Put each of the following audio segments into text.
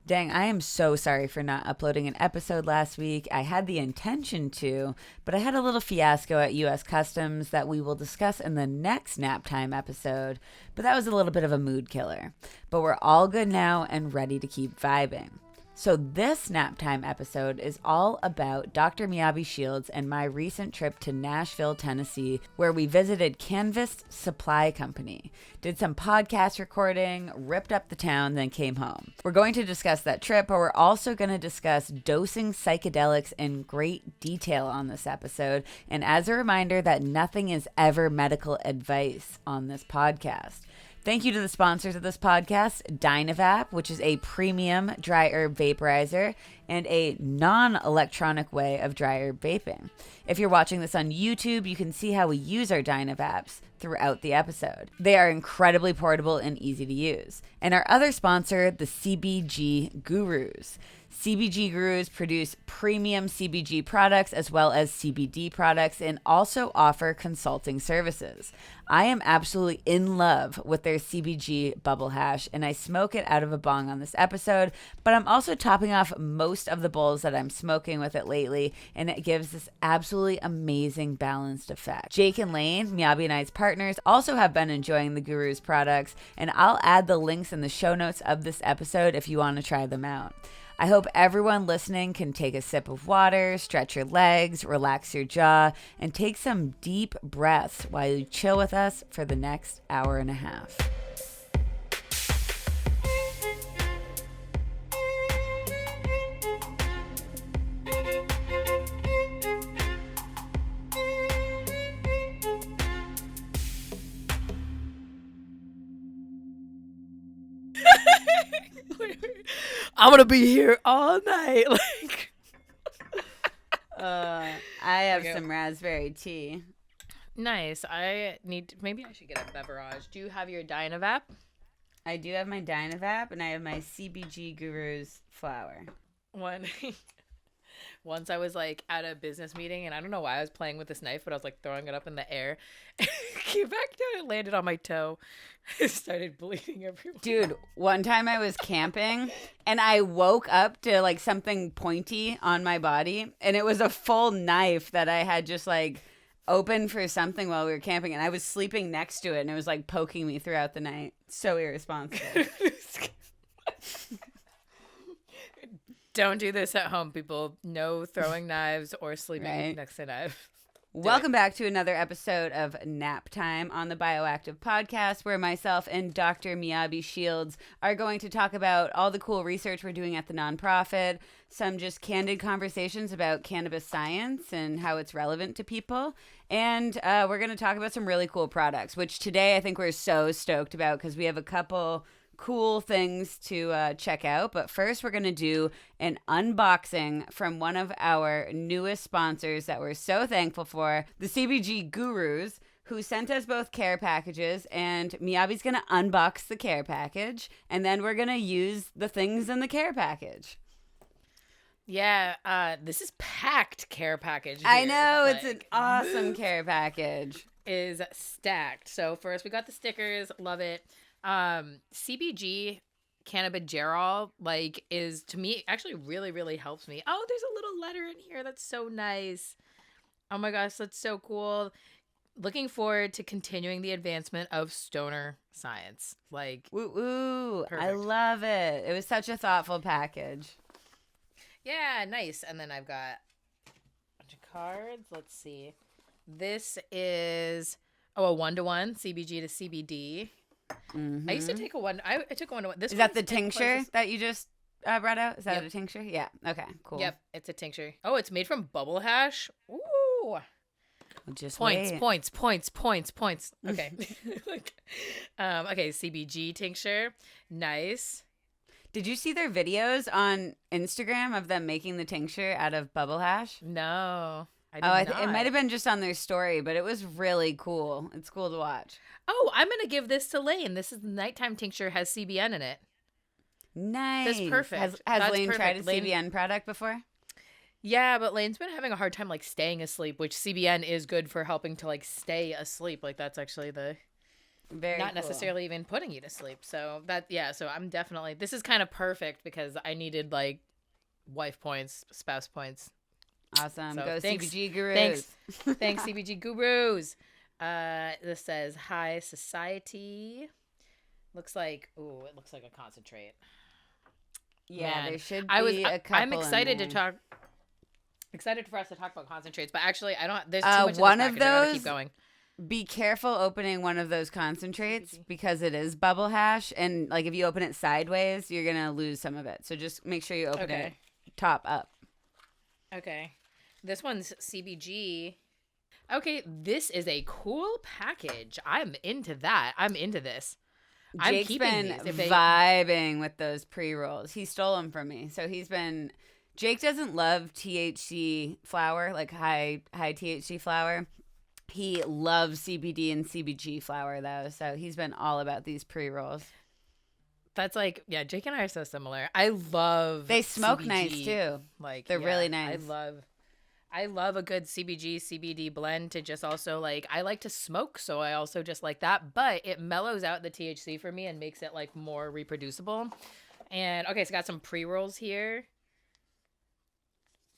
Dang, I am so sorry for not uploading an episode last week. I had the intention to, but I had a little fiasco at US Customs that we will discuss in the next nap time episode. But that was a little bit of a mood killer. But we're all good now and ready to keep vibing. So this nap time episode is all about Dr. Miyabe Shields and my recent trip to Nashville, Tennessee, where we visited Canvast Supply Company, did some podcast recording, ripped up the town, then came home. We're going to discuss that trip, but we're also going to discuss dosing psychedelics in great detail on this episode. And as a reminder that nothing is ever medical advice on this podcast. Thank you to the sponsors of this podcast, DynaVap, which is a premium dry herb vaporizer and a non-electronic way of dry herb vaping. If you're watching this on YouTube, you can see how we use our DynaVaps throughout the episode. They are incredibly portable and easy to use. And our other sponsor, the CBG Gurus. CBG Gurus produce premium CBG products as well as CBD products and also offer consulting services. I am absolutely in love with their CBG bubble hash, and I smoke it out of a bong on this episode, but I'm also topping off most of the bowls that I'm smoking with it lately, and it gives this absolutely amazing balanced effect. Jake and Lane, Miyabe and I's partners, also have been enjoying the Gurus products, and I'll add the links in the show notes of this episode if you want to try them out. I hope everyone listening can take a sip of water, stretch your legs, relax your jaw, and take some deep breaths while you chill with us for the next hour and a half. I'm gonna be here all night. I have some raspberry tea. Nice. Maybe I should get a beverage. Do you have your DynaVap? I do have my DynaVap, and I have my CBG Gurus flower. Once I was like at a business meeting, and I don't know why I was playing with this knife, but I was like throwing it up in the air. It came back down and landed on my toe. It started bleeding everywhere. Dude, one time I was camping and I woke up to like something pointy on my body, and it was a full knife that I had just like opened for something while we were camping, and I was sleeping next to it, and it was like poking me throughout the night. So irresponsible. Don't do this at home, people. No throwing knives or sleeping next to knives. Welcome back to another episode of Nap Time on the Bioactive Podcast, where myself and Dr. Miyabe Shields are going to talk about all the cool research we're doing at the nonprofit, some just candid conversations about cannabis science and how it's relevant to people, and we're going to talk about some really cool products, which today I think we're so stoked about because we have a couple cool things to check out. But first, we're going to do an unboxing from one of our newest sponsors that we're so thankful for, the CBG Gurus, who sent us both care packages. And Miyabe's going to unbox the care package, and then we're going to use the things in the care package. Yeah, this is packed care package here. I know, it's an awesome care package. Is stacked. So first, we got the stickers. Love it. CBG cannabigerol is, to me, actually really, really helps me. Oh, there's a little letter in here. That's so nice. Oh my gosh, that's so cool. Looking forward to continuing the advancement of stoner science. Woo. Perfect. I love it. It was such a thoughtful package. Yeah, nice. And then I've got a bunch of cards. Let's see. This is a 1-to-1 CBG to CBD. Mm-hmm. I used to take a one. I took a 1-to-1. Is that the tincture that you just brought out? Is that a tincture? Yeah. Okay. Cool. Yep, it's a tincture. Oh, it's made from bubble hash. Ooh. Just points. wait. Points. Okay. Okay. CBG tincture. Nice. Did you see their videos on Instagram of them making the tincture out of bubble hash? No. It might have been just on their story, but it was really cool. It's cool to watch. Oh, I'm going to give this to Lane. This is the nighttime tincture, has CBN in it. Nice. That's perfect. Has Lane tried a CBN product before? Yeah, but Lane's been having a hard time staying asleep, which CBN is good for helping to stay asleep. That's actually the Very not cool. necessarily even putting you to sleep. So so I'm definitely, this is kind of perfect because I needed like wife points, spouse points. Awesome. So Go thanks, CBG Gurus. thanks CBG Gurus. This says high society. Looks like, it looks like a concentrate. Yeah, Man, there should be a couple. I'm excited in to there. talk. Excited for us to talk about concentrates, but actually, I don't. There's too much One of of this package. I gotta those. keep going. Be careful opening one of those concentrates CBG. because it is bubble hash, and like if you open it sideways, you're gonna lose some of it. So just make sure you open it top up. Okay. This one's CBG. Okay, this is a cool package. I'm into that. I'm into this. Jake's been vibing with those pre-rolls. He stole them from me. So Jake doesn't love THC flower, like high THC flower. He loves CBD and CBG flower though. So he's been all about these pre-rolls. That's like, yeah, Jake and I are so similar. I love They smoke CBG. Nice too. Like they're really nice. I love a good CBG CBD blend to just also like, I like to smoke, so I also just like that, but it mellows out the THC for me and makes it like more reproducible. And okay, so got some pre-rolls here.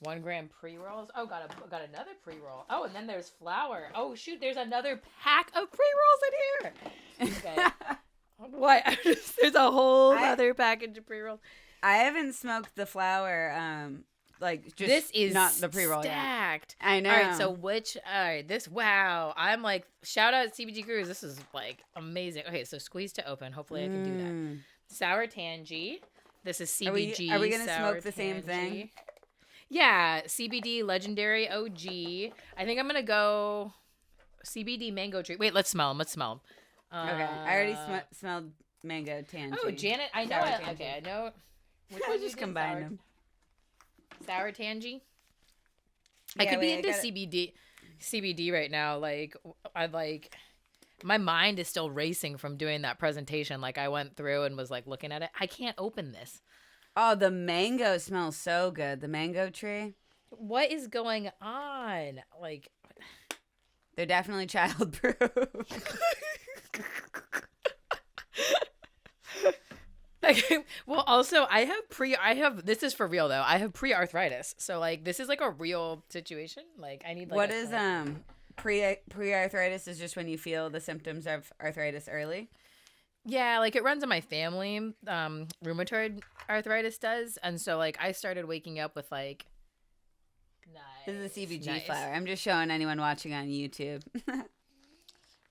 1 gram pre-rolls. Oh, got another pre-roll. Oh, and then there's flour. Oh shoot, there's another pack of pre-rolls in here. Okay. What? There's a whole other package of pre-rolls. I haven't smoked the flower. Like just this is not the pre-roll stacked. Yet. I know. All right, so this, wow. I'm like, shout out CBG Gurus. This is like amazing. Okay, so squeeze to open. Hopefully I can do that. Sour Tangy. This is CBG. Are we gonna smoke the same thing? Yeah, CBD Legendary OG. I think I'm gonna go CBD Mango Tree. Wait, let's smell them. Okay, I already smelled Mango Tangy. Oh, Janet, I know. I know. Which one just combine them. Sour Tangy. I could be into CBD right now. Like, my mind is still racing from doing that presentation. Like, I went through and was like looking at it. I can't open this. Oh, the mango smells so good. The mango tree. What is going on? Like, they're definitely childproof. Okay. Well, also this is for real though. I have pre-arthritis. So like this is like a real situation. Like I need like what is pre-arthritis is just when you feel the symptoms of arthritis early? Yeah, like it runs in my family. Rheumatoid arthritis does. And so like I started waking up with like This is a CBG flower. I'm just showing anyone watching on YouTube.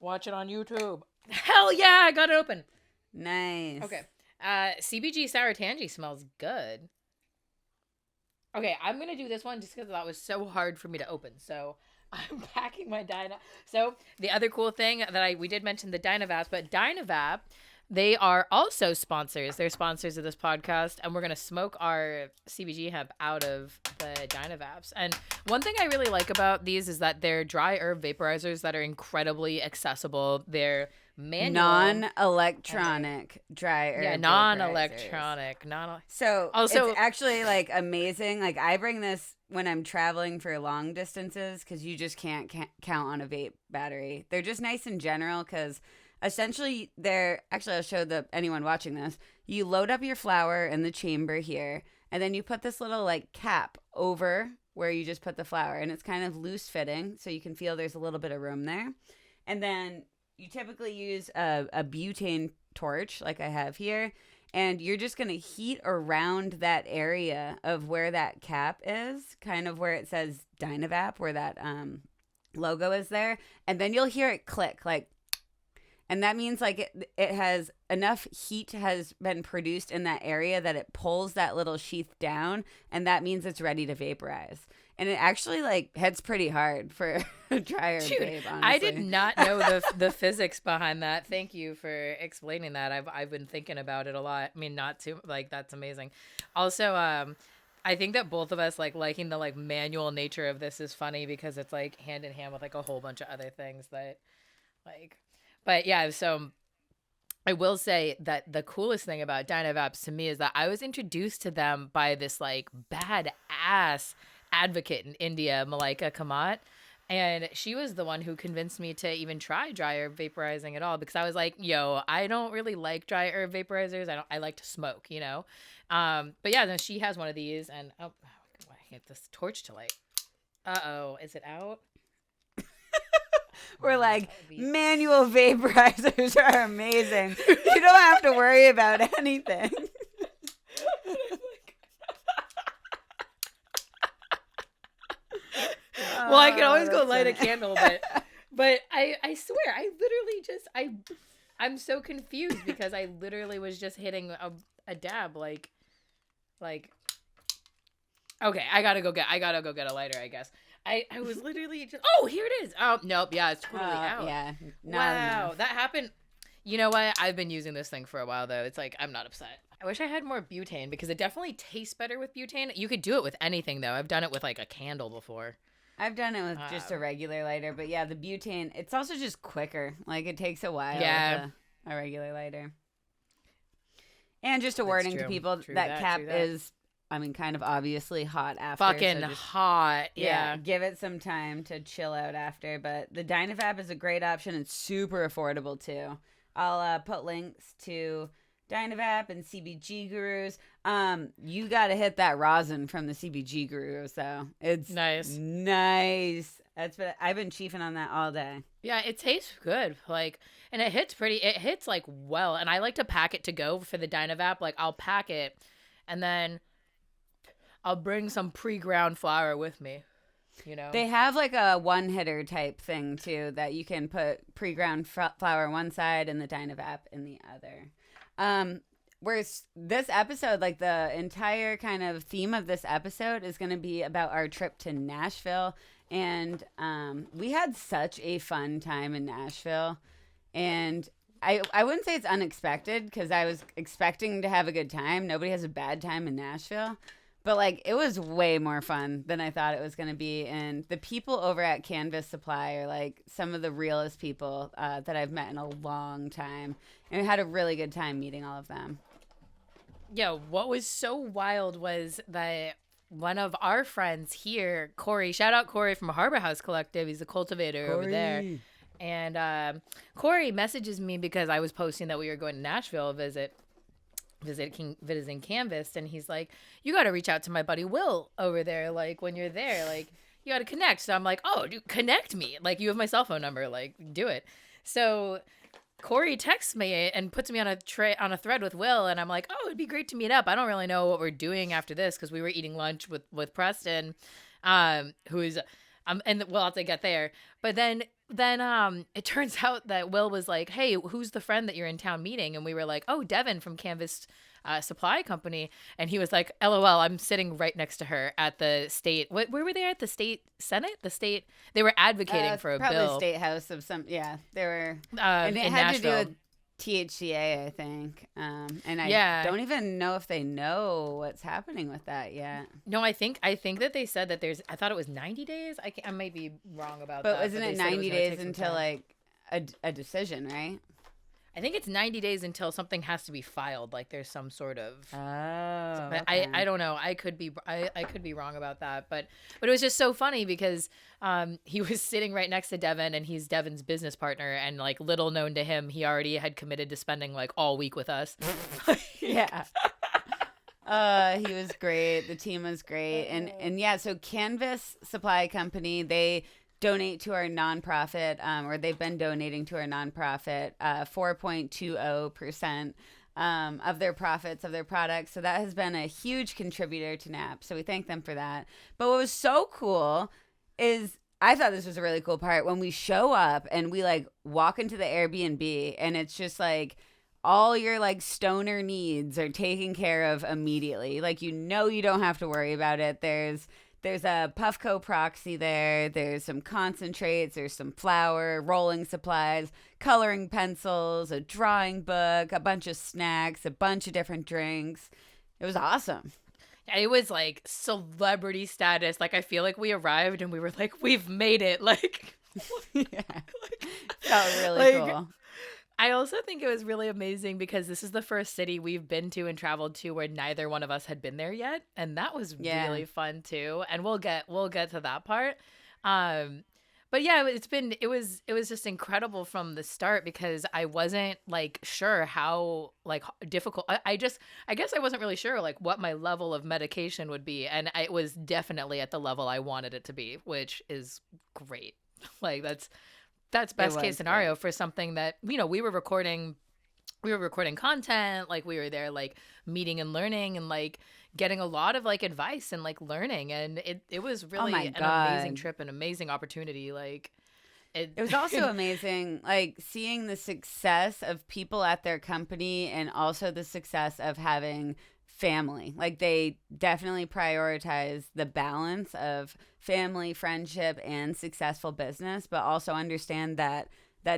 Watch it on YouTube. Hell yeah, I got it open. Nice. Okay. CBG Sour Tangy smells good. Okay, I'm going to do this one just because that was so hard for me to open. So I'm packing my Dyna. So the other cool thing that we did mention the DynaVap, but DynaVap, they are also sponsors. They're sponsors of this podcast, and we're going to smoke our CBG hemp out of the DynaVaps. And one thing I really like about these is that they're dry herb vaporizers that are incredibly accessible. They're manual, non-electronic dry herb. Yeah, non-electronic. So also, it's actually like amazing. Like I bring this when I'm traveling for long distances because you just can't count on a vape battery. They're just nice in general because essentially I'll show anyone watching this. You load up your flower in the chamber here, and then you put this little like cap over where you just put the flower, and it's kind of loose fitting, so you can feel there's a little bit of room there, and then you typically use a butane torch like I have here, and you're just going to heat around that area of where that cap is, kind of where it says DynaVap, where that logo is there, and then you'll hear it click, like, and that means like it has enough heat has been produced in that area that it pulls that little sheath down, and that means it's ready to vaporize. And it actually like hits pretty hard for a dryer vape, honestly. I did not know the physics behind that. Thank you for explaining that. I've been thinking about it a lot. I mean, not too like that's amazing. Also, I think that both of us like liking the like manual nature of this is funny because it's like hand in hand with like a whole bunch of other things that like. But yeah, so I will say that the coolest thing about DynaVaps to me is that I was introduced to them by this like badass advocate in India, Malaika Kamat. And she was the one who convinced me to even try dry herb vaporizing at all, because I was like, yo, I don't really like dry herb vaporizers. I like to smoke, you know? But yeah, then she has one of these, and I hate this torch to light. Uh-oh, is it out? We're like, manual vaporizers are amazing. You don't have to worry about anything. Well, I can always go light a candle, but I swear, I literally just, I'm so confused because I literally was just hitting a dab, like, okay, I gotta go get a lighter, I guess. I was literally just, oh, here it is. Oh, nope, yeah, it's totally out. Yeah. Wow, that happened. You know what? I've been using this thing for a while, though. It's like, I'm not upset. I wish I had more butane, because it definitely tastes better with butane. You could do it with anything, though. I've done it with, like, a candle before. I've done it with just a regular lighter, but yeah, the butane, it's also just quicker. Like, it takes a while with a regular lighter. And just a warning to people, that cap is, I mean, kind of obviously hot after. Fucking hot, yeah. Give it some time to chill out after, but the DynaVap is a great option. It's super affordable, too. I'll put links to DynaVap and CBG Gurus. You got to hit that rosin from the CBG Gurus, though. It's nice. That's what I've been chiefing on that all day. Yeah, it tastes good. Like, and it hits like well. And I like to pack it to go for the DynaVap. Like, I'll pack it, and then I'll bring some pre-ground flour with me. You know, they have like a one-hitter type thing too, that you can put pre-ground flour on one side and the DynaVap in the other. Whereas this episode, like the entire kind of theme of this episode is going to be about our trip to Nashville. And we had such a fun time in Nashville. And I wouldn't say it's unexpected, because I was expecting to have a good time. Nobody has a bad time in Nashville. But, like, it was way more fun than I thought it was going to be. And the people over at Canvas Supply are, like, some of the realest people that I've met in a long time. And we had a really good time meeting all of them. Yeah, what was so wild was that one of our friends here, Corey, shout out Corey from Harbor House Collective. He's a cultivator over there. And Corey messages me because I was posting that we were going to Nashville visiting Canvas, and he's like, you got to reach out to my buddy Will over there, like, when you're there, like, you got to connect. So I'm like, oh, dude, connect me, like, you have my cell phone number, like, do it. So Corey texts me and puts me on a thread with Will, and I'm like, oh, it'd be great to meet up. I don't really know what we're doing after this, because we were eating lunch with Preston, who is and we'll have to get there. But then it turns out that Will was like, hey, who's the friend that you're in town meeting? And we were like, oh, Devin from Canvas Supply Company. And he was like, LOL, I'm sitting right next to her at the state. Where were they at? The state Senate? They were advocating for a probably bill. State House of some, yeah. They were, and it had Nashville. to do with THCA, I think. And I don't even know if they know what's happening with that yet. No, I think that they said that I thought it was 90 days. I might be wrong about that. But isn't it 90 days until like a decision, right? I think it's 90 days until something has to be filed. Like there's some sort of. Oh. But okay. I don't know. I could be wrong about that. But it was just so funny because he was sitting right next to Devin, and he's Devin's business partner, and like little known to him, he already had committed to spending like all week with us. Yeah. He was great. The team was great. And yeah, so Canvas Supply Company, they donate to our nonprofit, or they've been donating to our nonprofit 4.20% of their profits of their products. So that has been a huge contributor to NAP. So we thank them for that. But what was so cool is I thought this was a really cool part when we show up and we like walk into the Airbnb, and it's just like all your like stoner needs are taken care of immediately. Like, you don't have to worry about it. There's a Puffco proxy there. There's some concentrates. There's some flour, rolling supplies, coloring pencils, a drawing book, a bunch of snacks, a bunch of different drinks. It was awesome. It was like celebrity status. Like, I feel like we arrived and we were like, we've made it. Like, yeah. Felt really cool. I also think it was really amazing because this is the first city we've been to and traveled to where neither one of us had been there yet, and that was really fun too. And we'll get to that part. But yeah, it was just incredible from the start because I wasn't like sure how like difficult. I guess I wasn't really sure like what my level of medication would be, and it was definitely at the level I wanted it to be, which is great. Like that's best case scenario for something that we were recording content, like we were there like meeting and learning and like getting a lot of like advice and like learning, and it was really an amazing trip, an amazing opportunity. Like it was also amazing like seeing the success of people at their company and also the success of having family. Like they definitely prioritize the balance of family, friendship, and successful business, but also understand that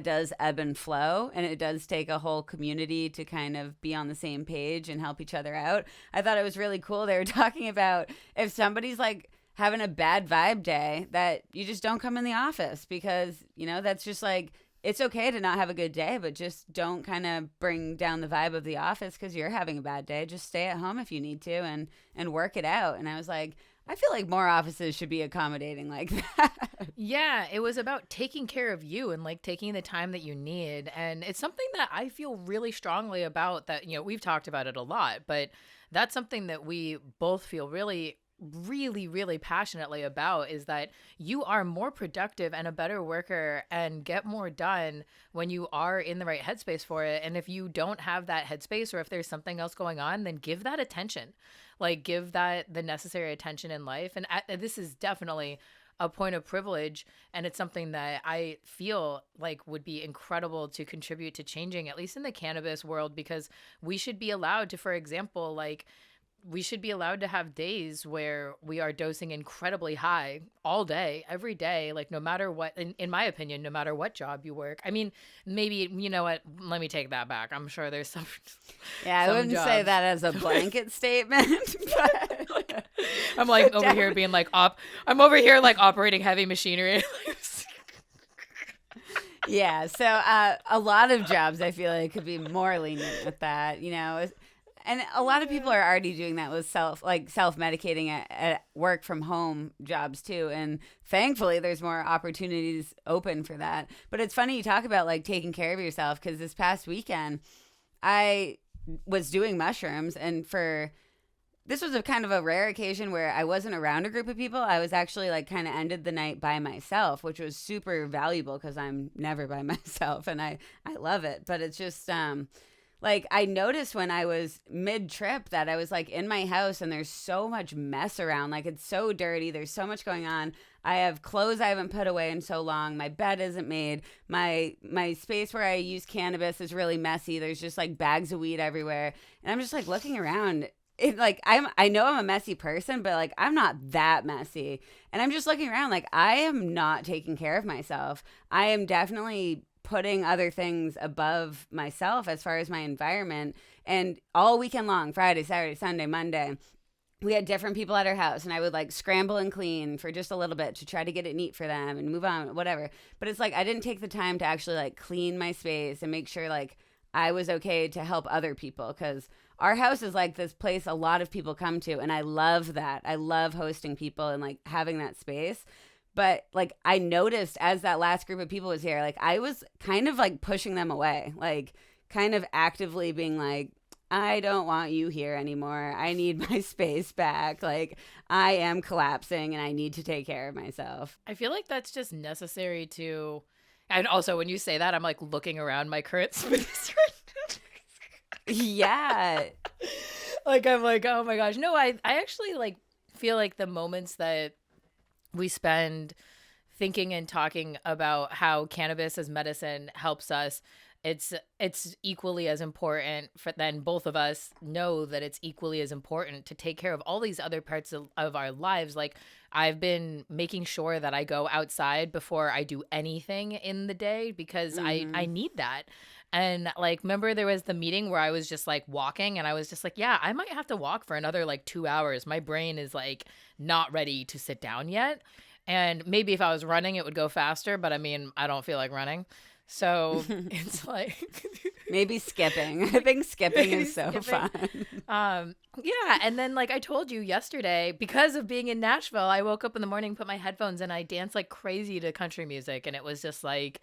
does ebb and flow, and it does take a whole community to kind of be on the same page and help each other out. I thought it was really cool. They were talking about if somebody's like having a bad vibe day, that you just don't come in the office because, that's just like, it's okay to not have a good day, but just don't kind of bring down the vibe of the office because you're having a bad day. Just stay at home if you need to and work it out. And I was like, I feel like more offices should be accommodating like that. Yeah, it was about taking care of you and like taking the time that you need. And it's something that I feel really strongly about that, we've talked about it a lot, but that's something that we both feel really, really, really passionately about, is that you are more productive and a better worker and get more done when you are in the right headspace for it. And if you don't have that headspace, or if there's something else going on, then give that attention. Like give that the necessary attention in life. And this is definitely a point of privilege, and it's something that I feel like would be incredible to contribute to changing, at least in the cannabis world, because we should be allowed to, for example, like we should be allowed to have days where we are dosing incredibly high all day, every day, like no matter what, in my opinion, no matter what job you work. I mean, maybe, you know what, let me take that back. I'm sure there's some. Yeah, I wouldn't say that as a blanket statement. But I'm like over here being like, I'm over here like operating heavy machinery. Yeah, so a lot of jobs I feel like could be more lenient with that, and a lot of people are already doing that with self-medicating at work from home jobs too. And thankfully there's more opportunities open for that. But it's funny you talk about like taking care of yourself, because this past weekend I was doing mushrooms, and this was a kind of a rare occasion where I wasn't around a group of people. I was actually like kind of ended the night by myself, which was super valuable because I'm never by myself and I love it. But it's just, like I noticed when I was mid-trip that I was like in my house and there's so much mess around. Like it's so dirty. There's so much going on. I have clothes I haven't put away in so long. My bed isn't made. My space where I use cannabis is really messy. There's just like bags of weed everywhere. And I'm just like looking around. I know I'm a messy person, but like I'm not that messy. And I'm just looking around like I am not taking care of myself. I am definitely putting other things above myself as far as my environment. And all weekend long, Friday, Saturday, Sunday, Monday, we had different people at our house, and I would like scramble and clean for just a little bit to try to get it neat for them and move on, whatever. But it's like I didn't take the time to actually like clean my space and make sure like I was okay to help other people, because our house is like this place a lot of people come to, and I love that. I love hosting people and like having that space. But like I noticed as that last group of people was here, like I was kind of like pushing them away, like kind of actively being like, I don't want you here anymore. I need my space back. Like I am collapsing and I need to take care of myself. I feel like that's just necessary to, and also when you say that, I'm like looking around my current space right now. Yeah. Like I'm like, oh my gosh. No, I actually like feel like the moments that we spend thinking and talking about how cannabis as medicine helps us, it's equally as important then both of us know that it's equally as important to take care of all these other parts of our lives. Like I've been making sure that I go outside before I do anything in the day, because I need that. And like, remember there was the meeting where I was just like walking, and I was just like, yeah, I might have to walk for another like 2 hours. My brain is like not ready to sit down yet. And maybe if I was running, it would go faster, but I mean, I don't feel like running. So it's like maybe skipping. I think skipping maybe is so skipping. fun. Yeah, and then like I told you yesterday, because of being in Nashville, I woke up in the morning, put my headphones in, I danced like crazy to country music, and it was just like,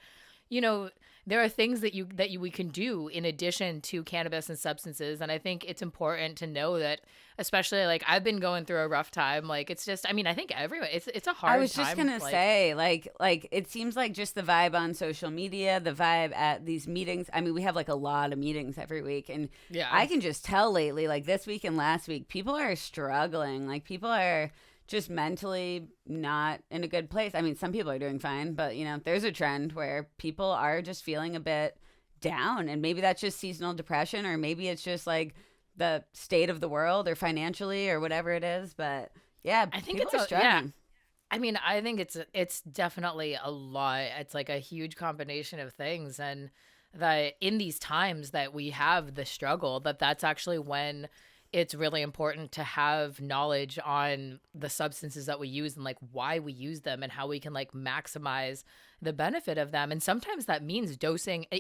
you know, there are things that we can do in addition to cannabis and substances, and I think it's important to know that, especially like I've been going through a rough time. Like it's just, I mean, I think everyone, it's a hard time. I was just gonna say, like it seems like just the vibe on social media, the vibe at these meetings. I mean, we have like a lot of meetings every week, and yeah, I can just tell lately, like this week and last week, people are struggling. Like people are just mentally not in a good place. I mean, some people are doing fine, but you know, there's a trend where people are just feeling a bit down, and maybe that's just seasonal depression, or maybe it's just like the state of the world, or financially, or whatever it is. But yeah, I think people it's are struggling. I mean, I think it's definitely a lot. It's like a huge combination of things, and that in these times that we have the struggle, that's actually when it's really important to have knowledge on the substances that we use and like why we use them and how we can like maximize the benefit of them. And sometimes that means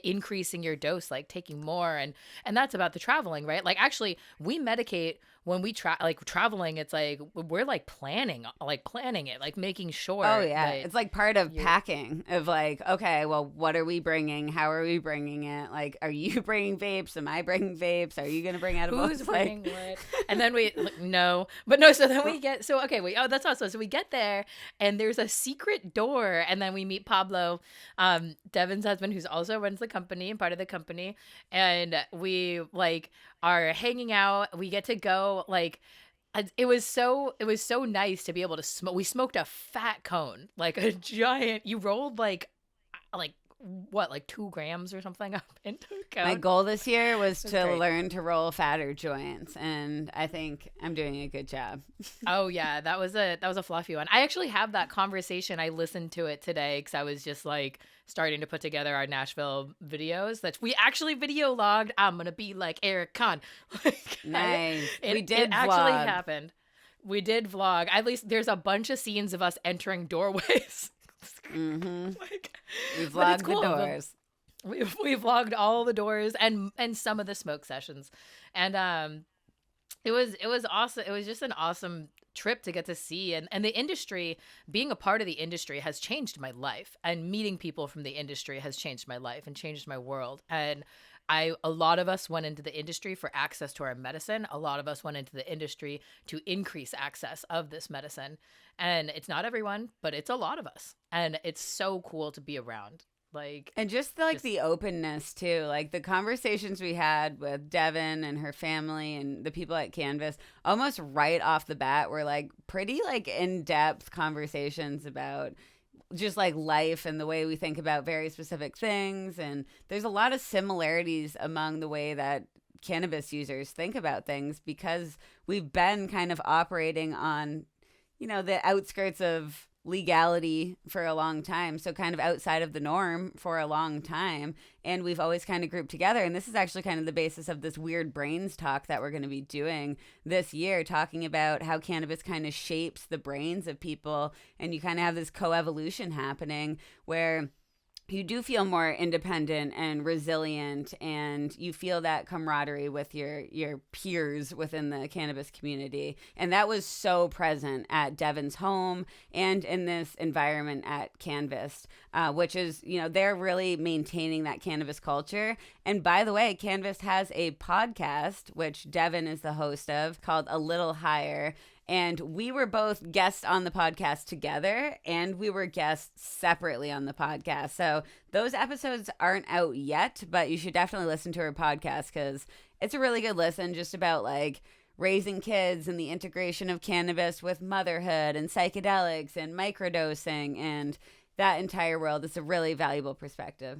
increasing your dose, like taking more, and that's about the traveling, right? Like actually we medicate when we traveling. It's like we're like planning it, like making sure. Oh yeah, that it's like part of packing of like, okay, well, what are we bringing? How are we bringing it? Like, are you bringing vapes? Am I bringing vapes? Are you gonna bring edibles? Who's bringing what? And then no. So then we get okay. That's awesome. So we get there, and there's a secret door, and then we meet Pablo, Devin's husband, who's also runs the company and part of the company, and we like are hanging out. We get to go like. It was so nice to be able to smoke. We smoked a fat cone, like a giant. You rolled like what, like 2 grams or something up into a cone. My goal this year was to great. learn to roll fatter joints, and I think I'm doing a good job. Oh yeah, that was a fluffy one. I actually have that conversation. I listened to it today because I was just like starting to put together our Nashville videos that we actually video logged. I'm gonna be like Eric Kahn. Nice. It vlog. Actually happened. We did vlog. At least there's a bunch of scenes of us entering doorways. Mm-hmm. Like, we vlogged cool. the doors. We vlogged all the doors and some of the smoke sessions, and it was awesome. It was just an awesome trip to get to see, and the industry, being a part of the industry has changed my life, and meeting people from the industry has changed my life and changed my world. And a lot of us went into the industry for access to our medicine. A lot of us went into the industry to increase access of this medicine. And it's not everyone, but it's a lot of us. And it's so cool to be around. Like, and just the openness too, like the conversations we had with Devin and her family and the people at Canvas, almost right off the bat were like pretty like in-depth conversations about just like life and the way we think about very specific things. And there's a lot of similarities among the way that cannabis users think about things, because we've been kind of operating on, you know, the outskirts of legality for a long time, so kind of outside of the norm for a long time, and we've always kind of grouped together. And this is actually kind of the basis of this Weird Brains talk that we're going to be doing this year, talking about how cannabis kind of shapes the brains of people, and you kind of have this coevolution happening where you do feel more independent and resilient, and you feel that camaraderie with your peers within the cannabis community. And that was so present at Devin's home and in this environment at Canvast, which is, you know, they're really maintaining that cannabis culture. And by the way, Canvast has a podcast, which Devin is the host of, called A Little Higher. And we were both guests on the podcast together, and we were guests separately on the podcast. So those episodes aren't out yet, but you should definitely listen to her podcast, because it's a really good listen, just about like raising kids and the integration of cannabis with motherhood and psychedelics and microdosing and that entire world. It's a really valuable perspective.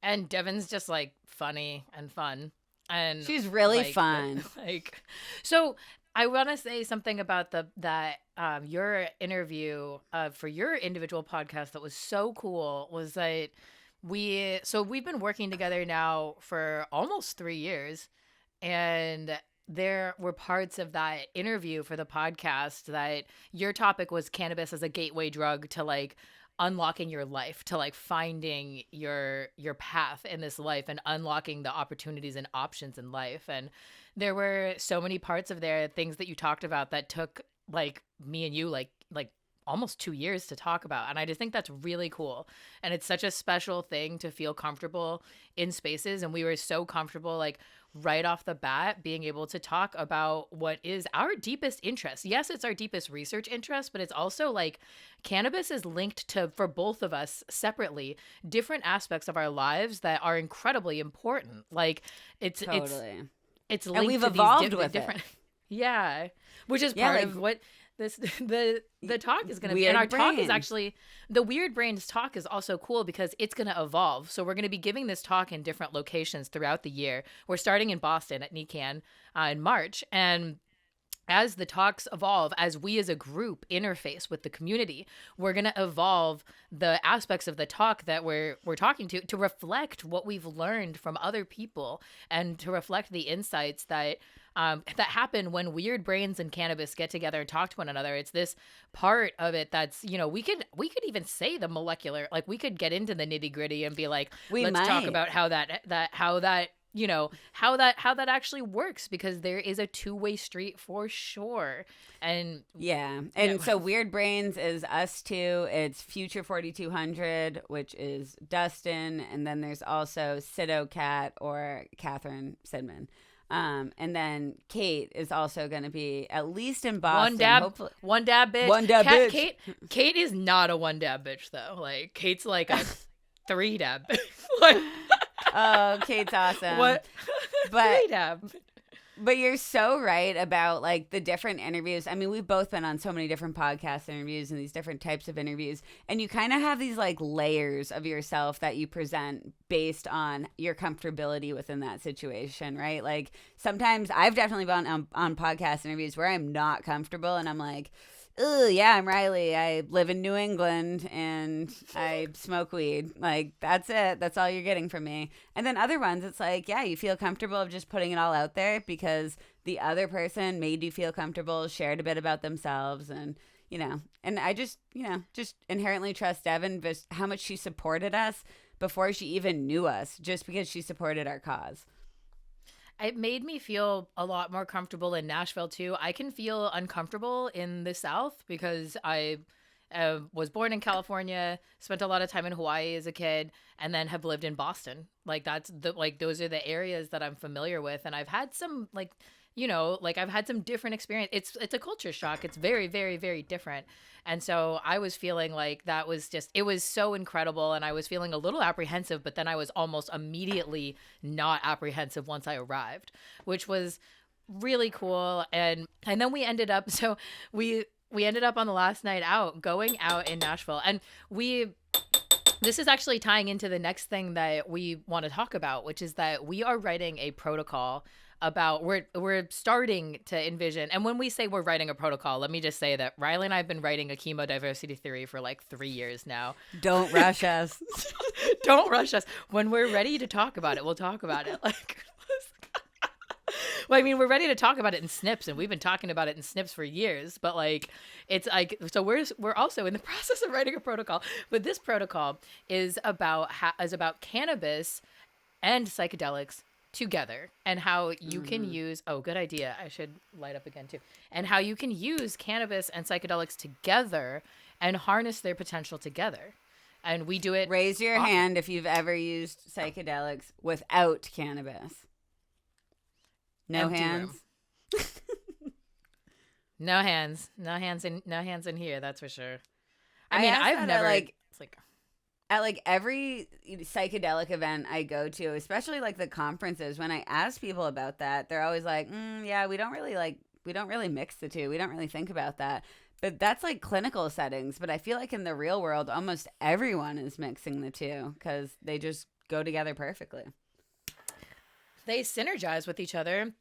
And Devin's just like funny and fun. And she's really like, fun. Like, so I want to say something about your interview for your individual podcast that was so cool. Was that we've been working together now for almost 3 years, and there were parts of that interview for the podcast that your topic was cannabis as a gateway drug to like unlocking your life, to like finding your path in this life and unlocking the opportunities and options in life. And there were so many parts of there, things that you talked about that took like me and you like almost 2 years to talk about. And I just think that's really cool. And it's such a special thing to feel comfortable in spaces. And we were so comfortable, like right off the bat, being able to talk about what is our deepest interest. Yes, it's our deepest research interest, but it's also like cannabis is linked to, for both of us separately, different aspects of our lives that are incredibly important. Like it's Totally. it's linked And we've to evolved these with different. it. Yeah, which is Yeah, part like, of what this the talk is going to be. Weird And our talk is Brains. actually, the Weird Brains talk is also cool because it's going to evolve. So we're going to be giving this talk in different locations throughout the year. We're starting in Boston at NECAN in March, and as the talks evolve, as we as a group interface with the community, we're going to evolve the aspects of the talk that we're talking to reflect what we've learned from other people, and to reflect the insights that that happen when weird brains and cannabis get together and talk to one another. It's this part of it that's, you know, we could even say the molecular, like we could get into the nitty gritty and be like, let's talk about how that you know, how that actually works, because there is a two-way street for sure. And yeah. And so Weird Brains is us two. It's Future 4200, which is Dustin. And then there's also Sido Cat or Catherine Sidman. And then Kate is also going to be at least in Boston. One dab bitch. One dab bitch. Kate is not a one dab bitch though. Like Kate's like a 3 dab bitch. Like, oh, Kate's awesome. What? But 3 dab. But you're so right about like the different interviews. I mean, we've both been on so many different podcast interviews and these different types of interviews. And you kind of have these like layers of yourself that you present based on your comfortability within that situation, right? Like sometimes I've definitely been on podcast interviews where I'm not comfortable and I'm like, oh, yeah, I'm Riley. I live in New England and I smoke weed. Like, that's it. That's all you're getting from me. And then other ones, it's like, yeah, you feel comfortable of just putting it all out there because the other person made you feel comfortable, shared a bit about themselves. And, you know, and I just, you know, just inherently trust Devin, just how much she supported us before she even knew us, just because she supported our cause. It made me feel a lot more comfortable in Nashville too. I can feel uncomfortable in the South because I was born in California, spent a lot of time in Hawaii as a kid, and then have lived in Boston. Like that's those are the areas that I'm familiar with, and I've had some like, you know, like I've had some different experience. It's a culture shock. It's very, very, very different. And so I was feeling like that was just, it was so incredible. And I was feeling a little apprehensive, but then I was almost immediately not apprehensive once I arrived, which was really cool. And then we ended up, so we ended up on the last night out, going out in Nashville. And this is actually tying into the next thing that we want to talk about, which is that we are writing a protocol about, we're starting to envision, and when we say we're writing a protocol, let me just say that Riley and I have been writing a chemodiversity theory for like 3 years now. Don't rush us. Don't rush us. When we're ready to talk about it, we'll talk about it. Like, well, I mean, we're ready to talk about it in snips, and we've been talking about it in snips for years. But like, it's like, so we're also in the process of writing a protocol. But this protocol is about cannabis and psychedelics together, and how you can use, oh, good idea, I should light up again too, and how you can use cannabis and psychedelics together and harness their potential together. And we do it. Raise your hand if you've ever used psychedelics without cannabis. No Empty hands. No hands in here, that's for sure. I I mean, asked I've that never it's like at like every psychedelic event I go to, especially like the conferences, when I ask people about that, they're always like, yeah, we don't really mix the two. We don't really think about that. But that's like clinical settings. But I feel like in the real world, almost everyone is mixing the two because they just go together perfectly. They synergize with each other.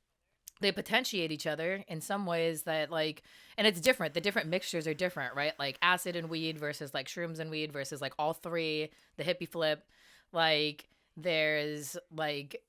They potentiate each other in some ways that like, and it's different. The different mixtures are different, right? Like acid and weed versus like shrooms and weed versus like all three, the hippie flip. Like there's like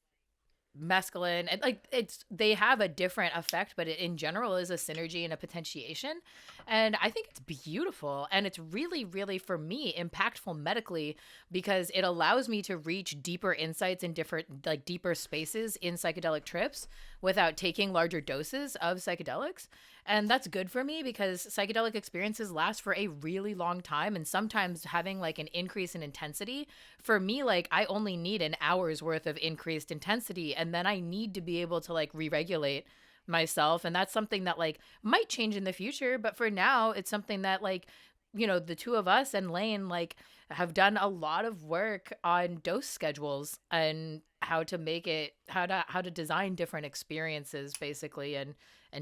mescaline, and like they have a different effect, but it in general is a synergy and a potentiation. And I think it's beautiful, and it's really, really, for me, impactful medically, because it allows me to reach deeper insights in different, like deeper spaces in psychedelic trips without taking larger doses of psychedelics. And that's good for me because psychedelic experiences last for a really long time. And sometimes having like an increase in intensity, for me, like I only need an hour's worth of increased intensity. And then I need to be able to like re-regulate myself. And that's something that like might change in the future. But for now, it's something that like, you know, the two of us and Lane like have done a lot of work on dose schedules and how to make it, how to design different experiences basically, and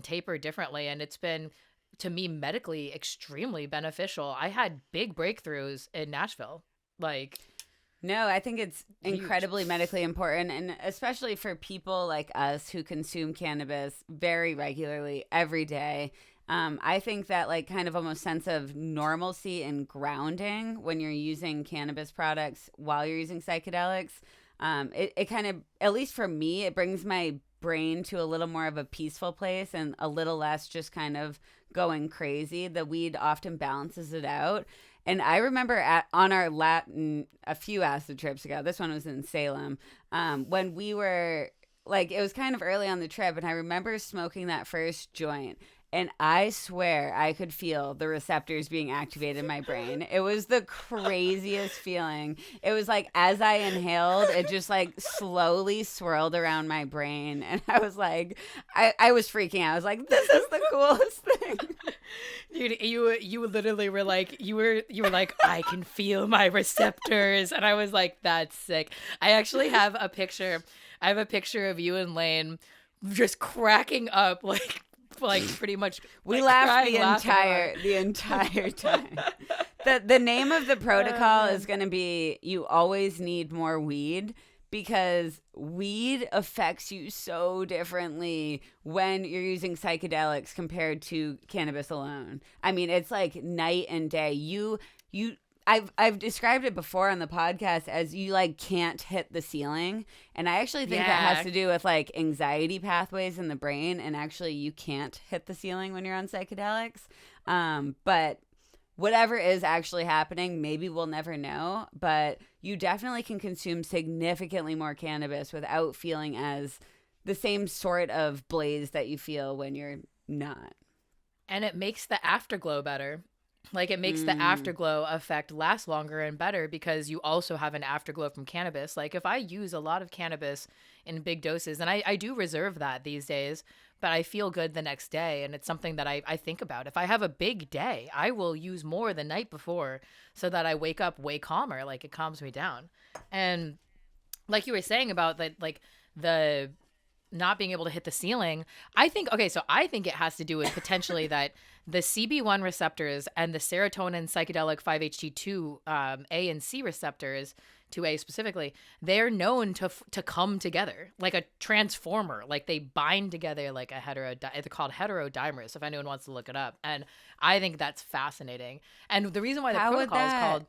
taper differently. And it's been, to me, medically extremely beneficial. I had big breakthroughs in Nashville. Like, no, I think it's incredibly medically important, and especially for people like us who consume cannabis very regularly every day. I think that like kind of almost sense of normalcy and grounding when you're using cannabis products while you're using psychedelics, it kind of, at least for me, it brings my brain to a little more of a peaceful place and a little less just kind of going crazy. The weed often balances it out. And I remember on our a few acid trips ago, this one was in Salem, when we were like, it was kind of early on the trip, and I remember smoking that first joint. And I swear I could feel the receptors being activated in my brain. It was the craziest feeling. It was like as I inhaled, it just like slowly swirled around my brain. And I was like, I was freaking out. I was like, this is the coolest thing. Dude, you literally were like, you were like, I can feel my receptors. And I was like, that's sick. I actually have a picture. I have a picture of you and Lane just cracking up like pretty much we like laughed the entire time. The name of the protocol is going to be, you always need more weed, because weed affects you so differently when you're using psychedelics compared to cannabis alone. I mean, it's like night and day. I've described it before on the podcast as you like can't hit the ceiling. And I actually think that has to do with like anxiety pathways in the brain. And actually you can't hit the ceiling when you're on psychedelics. But whatever is actually happening, maybe we'll never know. But you definitely can consume significantly more cannabis without feeling as the same sort of blaze that you feel when you're not. And it makes the afterglow better. Like it makes the afterglow effect last longer and better because you also have an afterglow from cannabis. Like if I use a lot of cannabis in big doses, and I do reserve that these days, but I feel good the next day. And it's something that I think about. If I have a big day, I will use more the night before so that I wake up way calmer. Like it calms me down. And like you were saying about that, like the not being able to hit the ceiling, I think it has to do with potentially that the CB1 receptors and the serotonin psychedelic 5-HT2 A and C receptors, 2A specifically, they're known to come together like a transformer. Like they bind together like a they're called heterodimers, if anyone wants to look it up. And I think that's fascinating. And the reason why the protocol is called...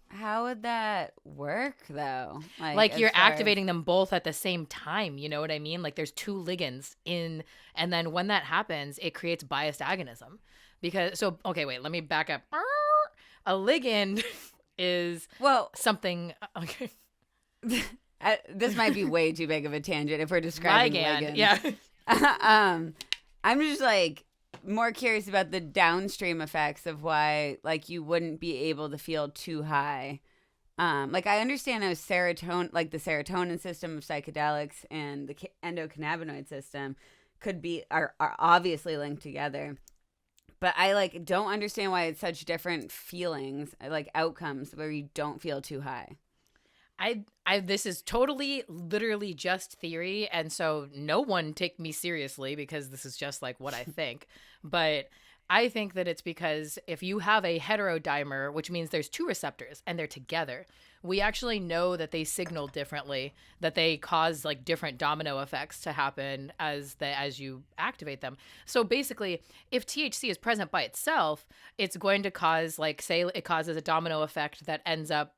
How would that work, though? Like you're activating them both at the same time. You know what I mean? Like there's two ligands in, and then when that happens, it creates biased agonism. Wait, let me back up. A ligand is something. Okay. This might be way too big of a tangent if we're describing ligands. Yeah. I'm just like more curious about the downstream effects of why like you wouldn't be able to feel too high. Like I understand how serotonin, like the serotonin system of psychedelics and the endocannabinoid system are obviously linked together. But I like don't understand why it's such different feelings, like outcomes where you don't feel too high. This is totally literally just theory, and so no one take me seriously because this is just like what I think. But I think that it's because if you have a heterodimer, which means there's two receptors and they're together, we actually know that they signal differently, that they cause like different domino effects to happen as you activate them. So basically, if THC is present by itself, it's going to cause, like, say it causes a domino effect that ends up,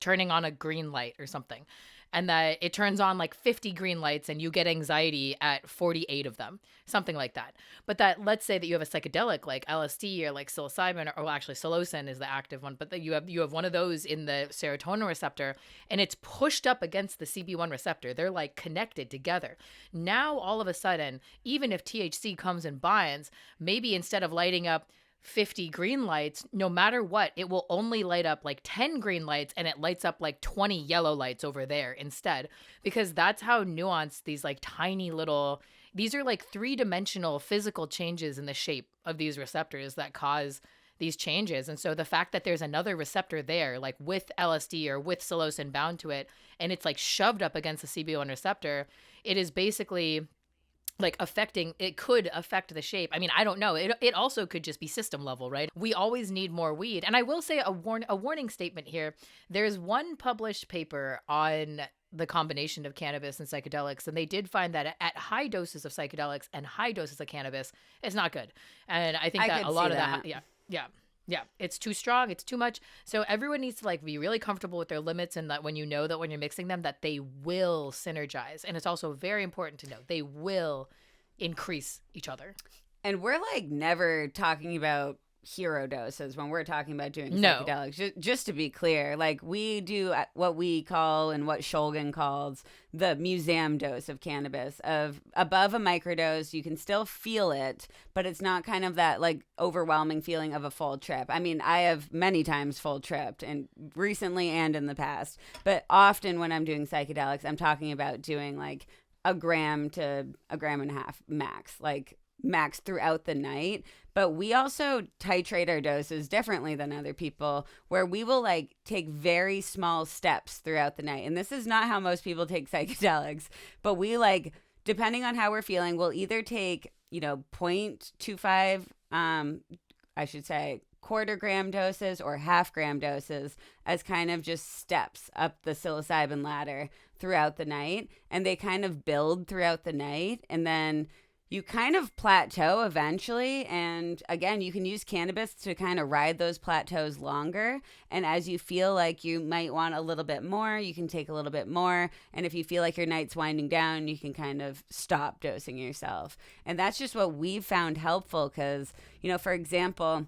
turning on a green light or something. and that it turns on like 50 green lights and you get anxiety at 48 of them, something like that. But that, let's say that you have a psychedelic like LSD or like psilocybin, or well, actually psilocin is the active one, but that you have one of those in the serotonin receptor, and it's pushed up against the CB1 receptor. They're like connected together. Now all of a sudden, even if THC comes and binds, maybe instead of lighting up 50 green lights, no matter what, it will only light up like 10 green lights, and it lights up like 20 yellow lights over there instead, because that's how nuanced these like tiny little, these are like 3-dimensional physical changes in the shape of these receptors that cause these changes. And so the fact that there's another receptor there, like with LSD or with psilocin bound to it, and it's like shoved up against the CB1 receptor, it is basically like it could affect the shape. I mean, I don't know. It also could just be system level, right? We always need more weed. And I will say a warning statement here. There's one published paper on the combination of cannabis and psychedelics, and they did find that at high doses of psychedelics and high doses of cannabis, it's not good. And I think that a lot of that, yeah, it's too strong, it's too much. So everyone needs to like be really comfortable with their limits, and that when you know that when you're mixing them that they will synergize. And it's also very important to know they will increase each other. And we're like never talking about hero doses when we're talking about doing psychedelics. Just to be clear, like we do what we call and what Shulgin calls the museum dose of cannabis, of above a microdose. You can still feel it, but it's not kind of that like overwhelming feeling of a full trip. I mean, I have many times full tripped, and recently and in the past, but often when I'm doing psychedelics, I'm talking about doing like a gram to a gram and a half max, like max throughout the night. But we also titrate our doses differently than other people, where we will like take very small steps throughout the night. And this is not how most people take psychedelics, but we like, depending on how we're feeling, we'll either take, 0.25, I should say, quarter gram doses or half gram doses as kind of just steps up the psilocybin ladder throughout the night. And they kind of build throughout the night. And then you kind of plateau eventually. And again, you can use cannabis to kind of ride those plateaus longer. And as you feel like you might want a little bit more, you can take a little bit more. And if you feel like your night's winding down, you can kind of stop dosing yourself. And that's just what we've found helpful because, for example,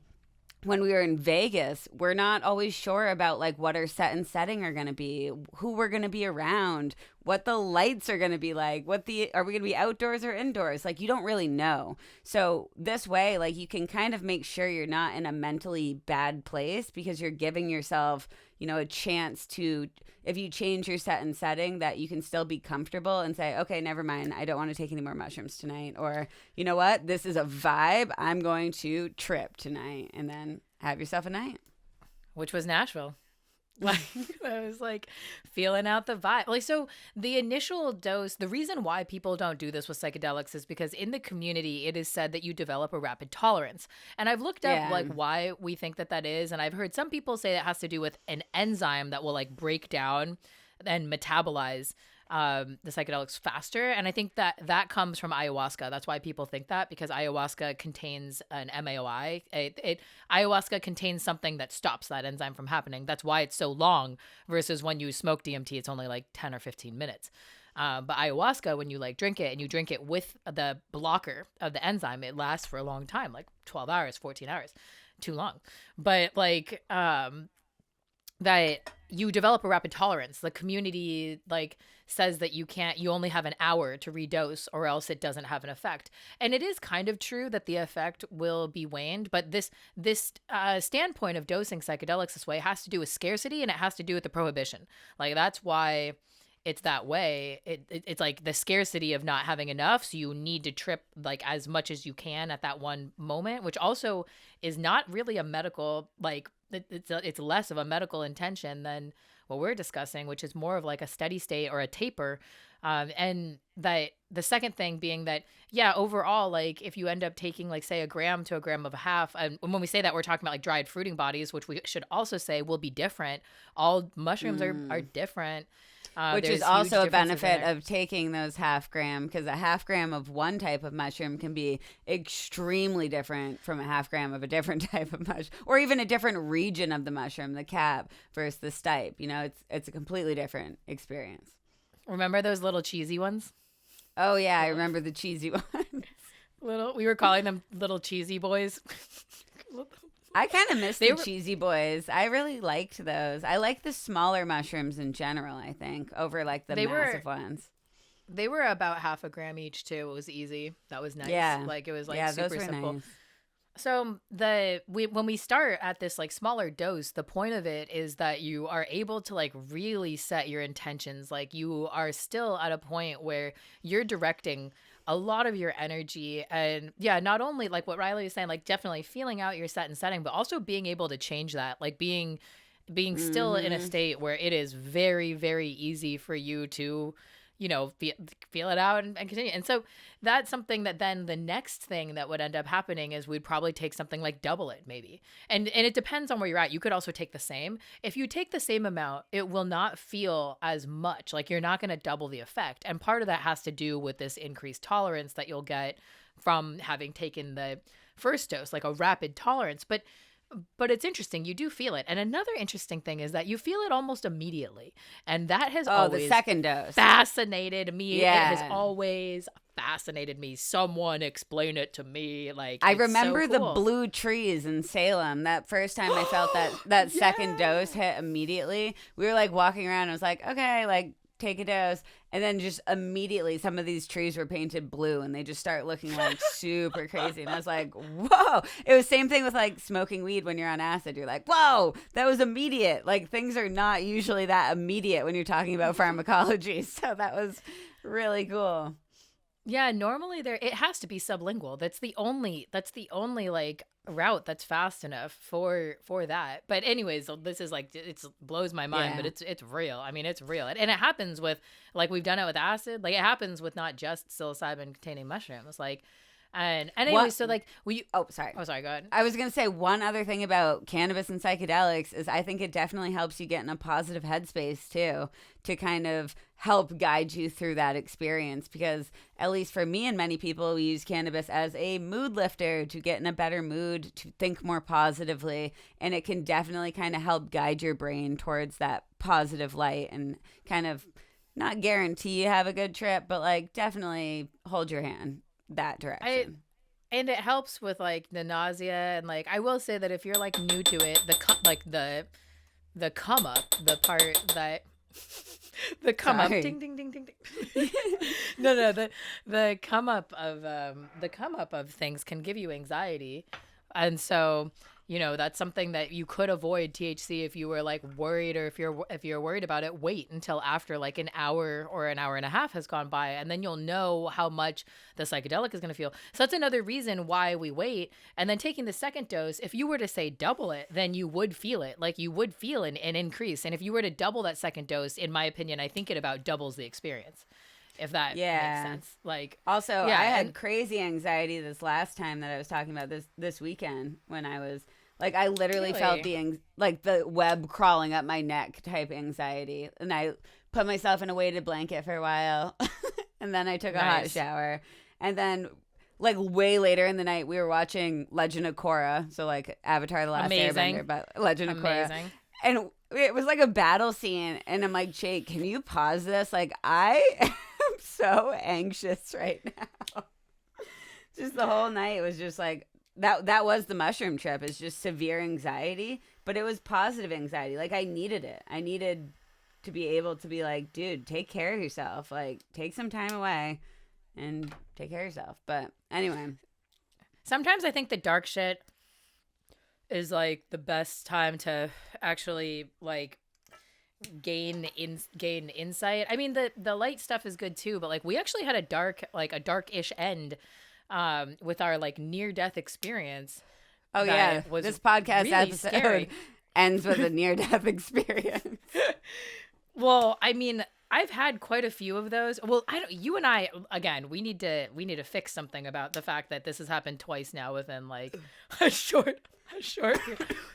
when we were in Vegas, we're not always sure about like what our set and setting are going to be, who we're going to be around, what the lights are going to be like, are we going to be outdoors or indoors? Like you don't really know. So this way, like you can kind of make sure you're not in a mentally bad place because you're giving yourself, a chance to, if you change your set and setting, that you can still be comfortable and say, okay, never mind. I don't want to take any more mushrooms tonight. Or, you know what? This is a vibe. I'm going to trip tonight, and then have yourself a night. Which was Nashville. Like I was like feeling out the vibe. Like, so the initial dose, the reason why people don't do this with psychedelics is because in the community, it is said that you develop a rapid tolerance. And I've looked up like why we think that is. And I've heard some people say that has to do with an enzyme that will like break down and metabolize the psychedelics faster. And I think that comes from ayahuasca. That's why people think that, because ayahuasca contains an MAOI. Ayahuasca contains something that stops that enzyme from happening. That's why it's so long versus when you smoke DMT, it's only like 10 or 15 minutes. But ayahuasca, when you like drink it and you drink it with the blocker of the enzyme, it lasts for a long time, like 12 hours, 14 hours, too long. But like, that you develop a rapid tolerance. The community like says that you only have an hour to redose or else it doesn't have an effect. And it is kind of true that the effect will be waned, but this standpoint of dosing psychedelics this way has to do with scarcity, and it has to do with the prohibition. Like that's why it's that way. It's like the scarcity of not having enough, so you need to trip like as much as you can at that one moment, which also is not really a medical, like it's less of a medical intention than what we're discussing, which is more of like a steady state or a taper. And that the second thing being that, overall, like if you end up taking like say a gram to a gram of a half, and when we say that, we're talking about like dried fruiting bodies, which we should also say will be different. All mushrooms are different. Which is also a benefit of taking those half gram, because a half gram of one type of mushroom can be extremely different from a half gram of a different type of mushroom, or even a different region of the mushroom, the cap versus the stipe. It's a completely different experience. Remember those little cheesy ones? Oh yeah, I remember the cheesy ones. We were calling them little cheesy boys. I kind of miss the cheesy boys. I really liked those. I like the smaller mushrooms in general, I think, over like the massive ones. They were about half a gram each too. It was easy. That was nice. Yeah. Like it was like those super were simple. nice. So when we start at this like smaller dose, the point of it is that you are able to like really set your intentions. Like you are still at a point where you're directing a lot of your energy, and yeah, not only like what Riley was saying, like definitely feeling out your set and setting, but also being able to change that, like being still in a state where it is very, very easy for you to, you know, feel it out and continue. And so that's something that then the next thing that would end up happening is we'd probably take something like double it maybe. And it depends on where you're at. You could also take the same. If you take the same amount, it will not feel as much. Like you're not going to double the effect. And part of that has to do with this increased tolerance that you'll get from having taken the first dose, like a rapid tolerance. But it's interesting. You do feel it. And another interesting thing is that you feel it almost immediately. And that has always the second dose fascinated me. Yeah. It has always fascinated me. Someone explain it to me. Like I remember so cool. the blue trees in Salem. That first time I felt that second dose hit immediately. We were like walking around. I was like, okay, like take a dose. And then just immediately some of these trees were painted blue and they just start looking like super crazy. And I was like, whoa. It was same thing with like smoking weed when you're on acid. You're like, whoa, that was immediate. Like things are not usually that immediate when you're talking about pharmacology. So that was really cool. Yeah, normally it has to be sublingual. That's the only like route that's fast enough for that. But anyways, this is like it blows my mind, but it's real. I mean, it's real. And it happens with like we've done it with acid. Like it happens with not just psilocybin containing mushrooms. Like and anyway, so like sorry. Oh, sorry, go ahead. I was going to say one other thing about cannabis and psychedelics is I think it definitely helps you get in a positive headspace too, to kind of help guide you through that experience. Because at least for me and many people, we use cannabis as a mood lifter to get in a better mood, to think more positively. And it can definitely kind of help guide your brain towards that positive light and kind of not guarantee you have a good trip, but like definitely hold your hand that direction. And it helps with like the nausea, and like I will say that if you're like new to it, the come up, the part that the come up, ding ding ding ding ding. No, the come up of things can give you anxiety, and so you know that's something that you could avoid THC if you were like worried, or if you're worried about it, wait until after like an hour or an hour and a half has gone by, and then you'll know how much the psychedelic is going to feel. So that's another reason why we wait. And then taking the second dose, if you were to say double it, then you would feel it. Like you would feel an increase. And if you were to double that second dose, in my opinion, I think it about doubles the experience. If that makes sense. Like also, I had crazy anxiety this last time that I was talking about this weekend when I was like, I literally felt the web crawling up my neck type anxiety. And I put myself in a weighted blanket for a while. And then I took a hot shower. And then like way later in the night, we were watching Legend of Korra. So like Avatar: The Last Airbender, but Legend of Korra. And it was like a battle scene. And I'm like, Jake, can you pause this? Like I am so anxious right now. Just the whole night, it was just like, that was the mushroom trip. It's just severe anxiety, but it was positive anxiety. Like I needed it. I needed to be able to be like, dude, take care of yourself. Like take some time away and take care of yourself. But anyway, sometimes I think the dark shit is like the best time to actually like gain insight. I mean, the light stuff is good too, but like we actually had a dark-ish end with our like near-death experience. Oh yeah, this podcast really episode scary. Ends with a near-death experience. Well, I mean, I've had quite a few of those. Well, you and I, again, we need to fix something about the fact that this has happened twice now within like a short.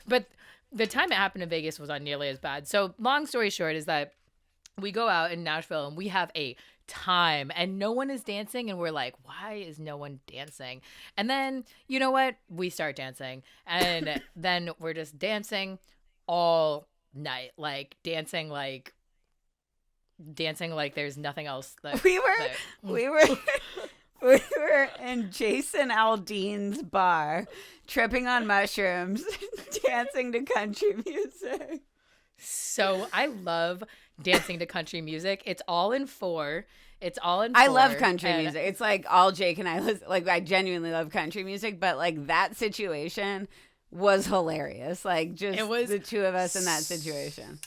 But the time it happened in Vegas was not nearly as bad. So long story short is that we go out in Nashville and we have a time and no one is dancing, and we're like, why is no one dancing? And then you know what, we start dancing, and then we're just dancing all night, like dancing like dancing like there's nothing else. We were we were in Jason Aldean's bar, tripping on mushrooms, dancing to country music. So I love dancing to country music. It's all in four. I love country music. It's like all Jake and I listen. Like I genuinely love country music, but like that situation was hilarious. Like just it was the two of us in that situation.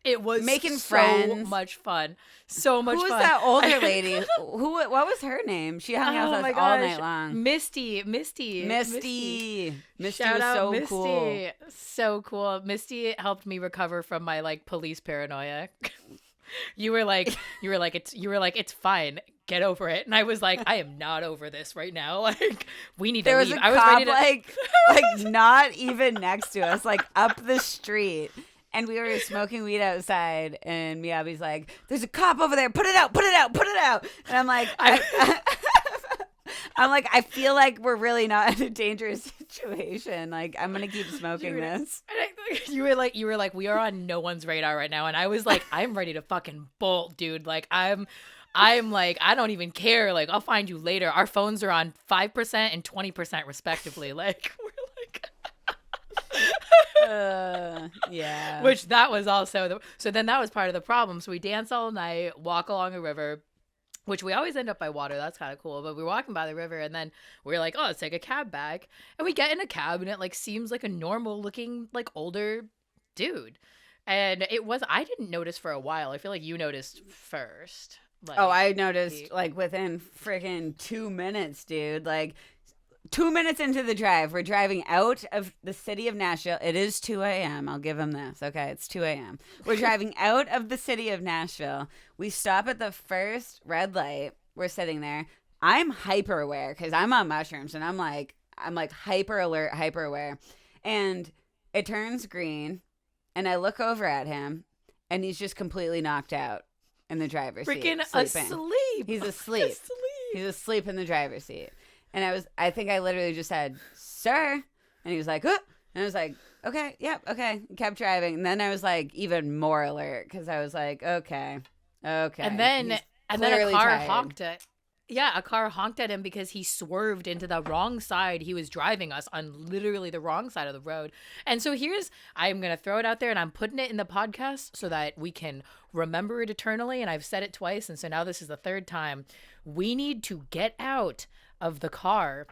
It was making so friends. Much fun. So much fun. Who was that older lady? What was her name? She hung out with us all night long. Misty. Misty Shout was out so Misty. cool. So cool. Misty helped me recover from my like police paranoia. You were like, it's fine. Get over it. And I was like, I am not over this right now. Like, we need to leave. There was a cop like not even next to us, like up the street. And we were smoking weed outside, and Miyabe's like, "There's a cop over there. Put it out. And I'm like, I feel like we're really not in a dangerous situation. Like, I'm gonna keep smoking this." You were like, we are on no one's radar right now, and I was like, I'm ready to fucking bolt, dude. Like, I'm like, I don't even care. Like, I'll find you later. Our phones are on 5% and 20% respectively. Like, we're like. Yeah. Which that was also so then that was part of the problem. So we dance all night, walk along a river, which we always end up by water. That's kind of cool. But we're walking by the river, and then we're like, oh, let's take a cab back. And we get in a cab, and it like seems like a normal looking like older dude. And I didn't notice for a while. I feel like you noticed first. Like, I noticed like within freaking 2 minutes, dude. Like 2 minutes into the drive, we're driving out of the city of Nashville. It is 2 a.m. I'll give him this. Okay, it's 2 a.m. We're driving out of the city of Nashville. We stop at the first red light. We're sitting there. I'm hyper aware because I'm on mushrooms, and I'm like hyper alert, hyper aware. And it turns green, and I look over at him, and he's just completely knocked out in the driver's seat. Freaking asleep. He's asleep. He's asleep in the driver's seat. And I think I literally just said, "Sir," and he was like, "Oh," and I was like, "Okay, yep, okay." Kept driving, and then I was like even more alert because I was like, "Okay." And then a car honked at. Yeah, a car honked at him because he swerved into the wrong side. He was driving us on literally the wrong side of the road. And so I'm going to throw it out there, and I'm putting it in the podcast so that we can remember it eternally. And I've said it twice, and so now this is the third time. We need to get out of the car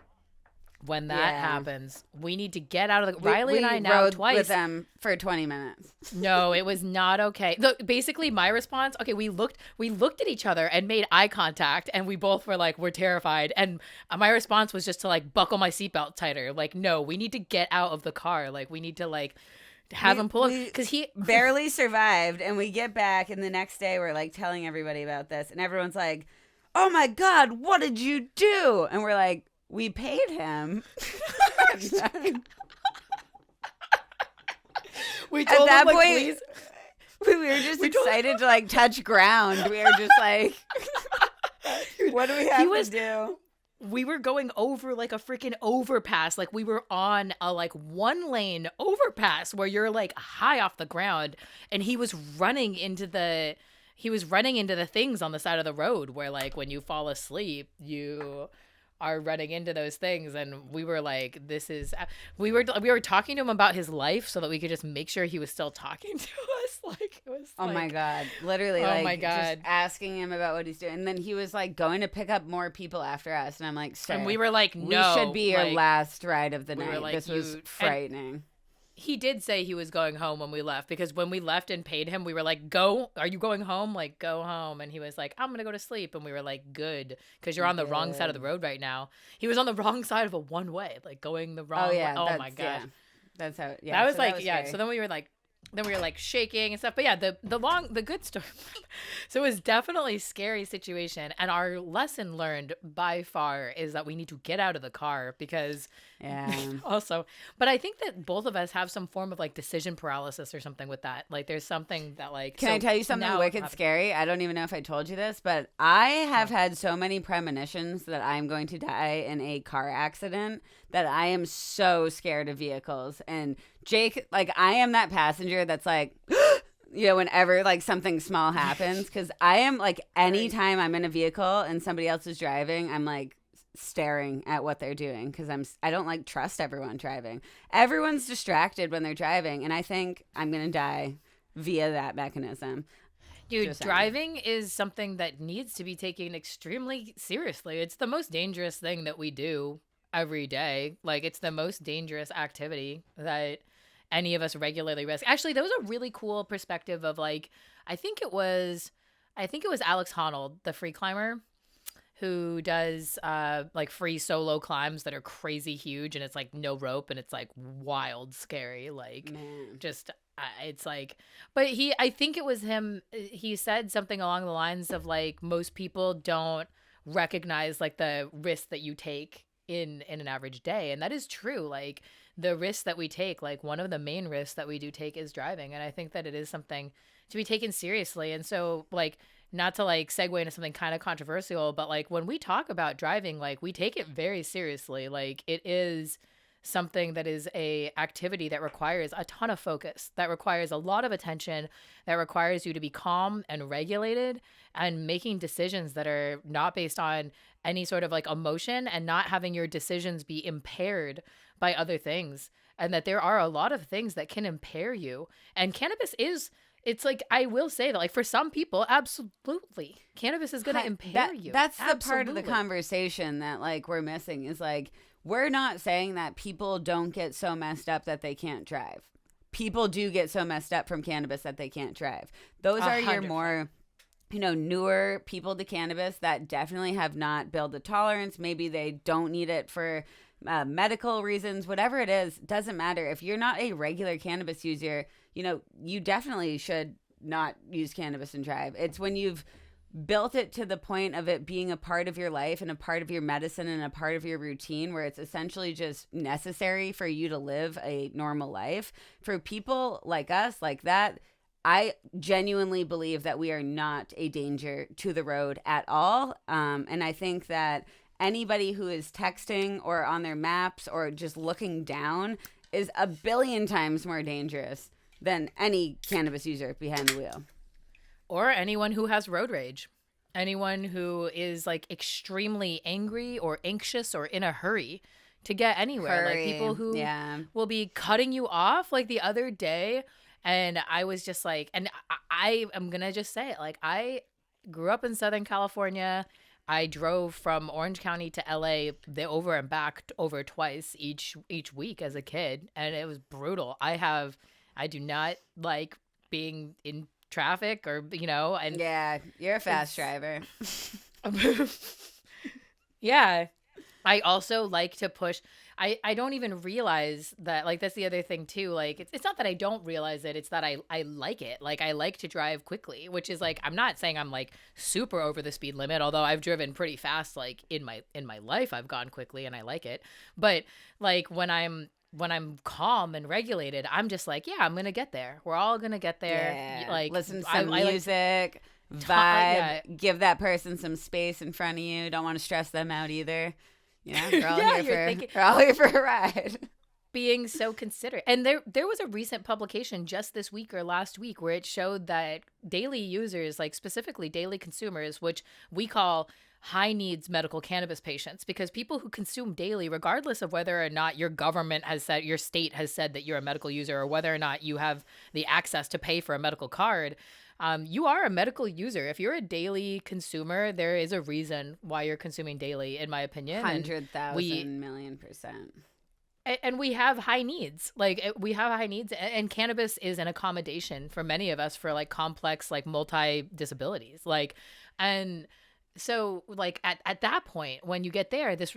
when that happens. We need to get out of the Riley and I now rode twice with them for 20 minutes. No, it was not okay. Look, basically my response, okay, we looked at each other and made eye contact, and we both were like, we're terrified. And my response was just to like buckle my seatbelt tighter. Like, no, we need to get out of the car. Like, we need to like have him pull up because he barely survived. And we get back, and the next day we're like telling everybody about this, and everyone's like, "Oh my God, what did you do?" And we're like, "We paid him." We told at that him, like, point, please. We were just excited to like touch ground. We were just like, what do we have to do? We were going over like a freaking overpass. Like, we were on a like 1-lane overpass where you're like high off the ground, and he was running into the things on the side of the road where like when you fall asleep, you are running into those things. And we were like, we were talking to him about his life so that we could just make sure he was still talking to us. Like, it was oh my God, literally, just asking him about what he's doing. And then he was like going to pick up more people after us, and I'm like, "Sir," and we were like, "No, we should be your last ride of the night." Like, this was frightening. He did say he was going home when we left, because when we left and paid him, we were like, "Go, are you going home? Like, go home." And he was like, "I'm going to go to sleep." And we were like, "Good, because you're on the wrong side of the road right now." He was on the wrong side of a one-way, like going the wrong way. Oh my gosh. Yeah. That's how, that was like, yeah. So then we were like shaking and stuff. But yeah, the good story. So it was definitely a scary situation. And our lesson learned by far is that we need to get out of the car, because also, but I think that both of us have some form of like decision paralysis or something with that. Like, there's something that like, can I tell you something wicked scary? I don't even know if I told you this, but I have had so many premonitions that I'm going to die in a car accident that I am so scared of vehicles. And Jake, like, I am that passenger that's like, you know, whenever like something small happens, because I am like, anytime I'm in a vehicle and somebody else is driving, I'm like staring at what they're doing, because I don't like trust everyone driving. Everyone's distracted when they're driving, and I think I'm gonna die via that mechanism. Dude, driving is something that needs to be taken extremely seriously. It's the most dangerous thing that we do every day. Like, it's the most dangerous activity that any of us regularly risk. Actually, that was a really cool perspective of like, I think it was Alex Honnold, the free climber, who does like free solo climbs that are crazy huge, and it's like no rope, and it's like wild scary, like just it's like, but I think it was him, he said something along the lines of like, most people don't recognize like the risk that you take in an average day, and that is true. Like, the risks that we take, like one of the main risks that we do take is driving, and I think that it is something to be taken seriously. And so, like, not to like segue into something kind of controversial, but like when we talk about driving, like we take it very seriously. Like, it is something that is a activity that requires a ton of focus, that requires a lot of attention, that requires you to be calm and regulated and making decisions that are not based on any sort of like emotion, and not having your decisions be impaired by other things. And that there are a lot of things that can impair you. And cannabis is, it's like, I will say that like for some people, absolutely, cannabis is going to impair you. That's the part of the conversation that like we're missing, is like, we're not saying that people don't get so messed up that they can't drive. People do get so messed up from cannabis that they can't drive. Those are 100%. Your more, you know, newer people to cannabis that definitely have not built a tolerance. Maybe they don't need it for medical reasons, whatever it is, doesn't matter. If you're not a regular cannabis user, you know, you definitely should not use cannabis and drive. It's when you've built it to the point of it being a part of your life and a part of your medicine and a part of your routine, where it's essentially just necessary for you to live a normal life. For people like us, like that, I genuinely believe that we are not a danger to the road at all. And I think that anybody who is texting or on their maps or just looking down is a billion times more dangerous than any cannabis user behind the wheel. Or anyone who has road rage. Anyone who is like extremely angry or anxious or in a hurry to get anywhere. Like people who will be cutting you off. Like the other day, and I was just like, and I am going to just say it. Like, I grew up in Southern California. I drove from Orange County to LA, over and back over twice each week as a kid. And it was brutal. I do not like being in traffic, or you know, and yeah, you're a fast driver. Yeah, I also like to push. I don't even realize that, like, that's the other thing too. Like, it's not that I don't realize it, it's that I like it. Like, I like to drive quickly, which is like, I'm not saying I'm like super over the speed limit, although I've driven pretty fast, like in my life I've gone quickly and I like it. But like when I'm calm and regulated, I'm just like, yeah, I'm gonna get there. We're all gonna get there. Yeah. Like, listen to some music, vibe, give that person some space in front of you. Don't want to stress them out either. You know, we're all here for a ride. Being so considerate. And there was a recent publication just this week or last week where it showed that daily users, like specifically daily consumers, which we call high needs medical cannabis patients, because people who consume daily, regardless of whether or not your government has said, your state has said that you're a medical user, or whether or not you have the access to pay for a medical card, you are a medical user. If you're a daily consumer, there is a reason why you're consuming daily, in my opinion. 100,000 million %. And we have high needs. Like, we have high needs, and cannabis is an accommodation for many of us for like complex, like multi-disabilities. Like, and so like at that point, when you get there, this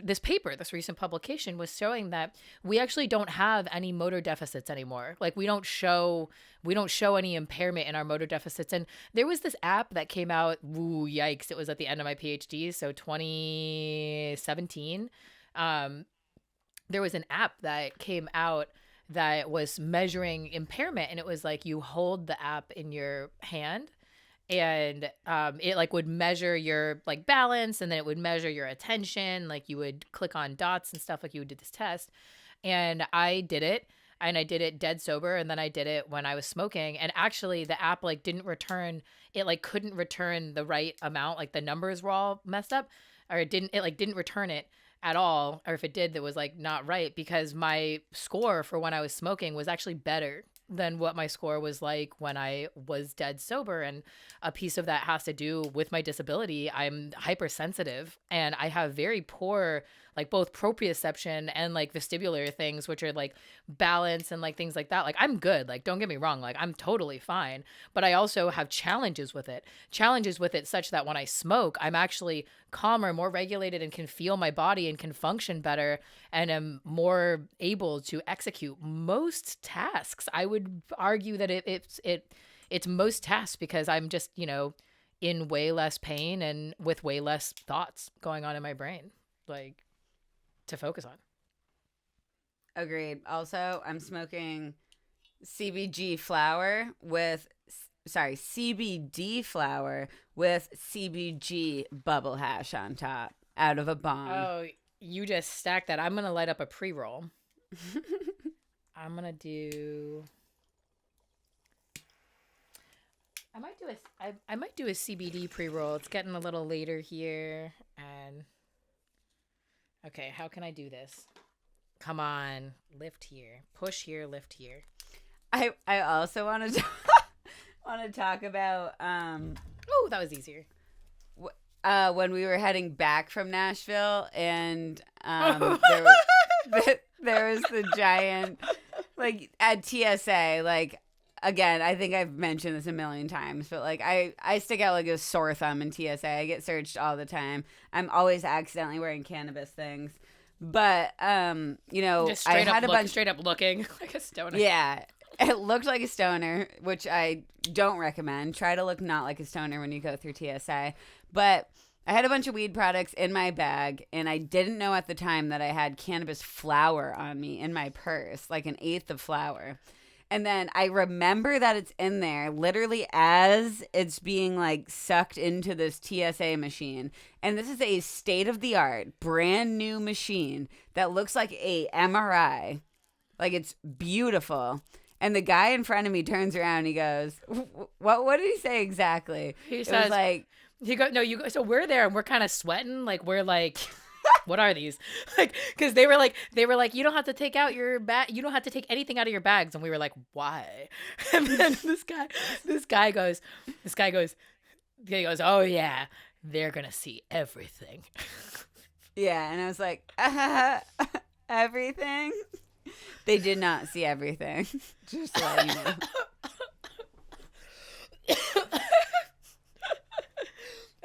recent publication was showing that we actually don't have any motor deficits anymore. Like, we don't show any impairment in our motor deficits. And there was this app that came out, yikes, it was at the end of my PhD, so 2017. There was an app that came out that was measuring impairment, and it was like, you hold the app in your hand, and it like would measure your like balance, and then it would measure your attention. Like, you would click on dots and stuff, like you would do this test. And I did it. and I did it dead sober, and then I did it when I was smoking. And actually the app like didn't return, it like couldn't return the right amount, like the numbers were all messed up, or it didn't return it at all, or if it did, that was like not right, because my score for when I was smoking was actually better than what my score was like when I was dead sober. And a piece of that has to do with my disability. I'm hypersensitive, and I have very poor, like both proprioception and like vestibular things, which are like balance and like things like that. Like I'm good. Like, don't get me wrong. Like I'm totally fine, but I also have challenges with it such that when I smoke, I'm actually calmer, more regulated, and can feel my body and can function better, and am more able to execute most tasks. I would argue that it's most tasks, because I'm just, in way less pain and with way less thoughts going on in my brain, like, to focus on. Agreed. Also, I'm smoking CBD flower with CBG bubble hash on top out of a bong. Oh, you just stacked that. I'm going to light up a pre-roll. I'm going to do... I might do a CBD pre-roll. It's getting a little later here. And okay, how can I do this? Come on. Lift here. Push here, lift here. I also want to talk about oh, that was easier. When we were heading back from Nashville, and there was the giant, like, at TSA, like, again, I think I've mentioned this a million times, but like I stick out like a sore thumb in TSA. I get searched all the time. I'm always accidentally wearing cannabis things. But just I had a bunch straight up looking like a stoner. Yeah. It looked like a stoner, which I don't recommend. Try to look not like a stoner when you go through TSA. But I had a bunch of weed products in my bag, and I didn't know at the time that I had cannabis flower on me in my purse, like 1/8 of flower. And then I remember that it's in there literally as it's being like sucked into this TSA machine. And this is a state-of-the-art, brand new machine that looks like a MRI. Like, it's beautiful. And the guy in front of me turns around and he goes, what did he say exactly? He says, like, so we're there and we're kind of sweating. Like, we're like, what are these? Like, because they were like, you don't have to take out your bag. You don't have to take anything out of your bags. And we were like, why? And then this guy goes, oh yeah, they're going to see everything. Yeah. And I was like, everything? They did not see everything. Just to let you know.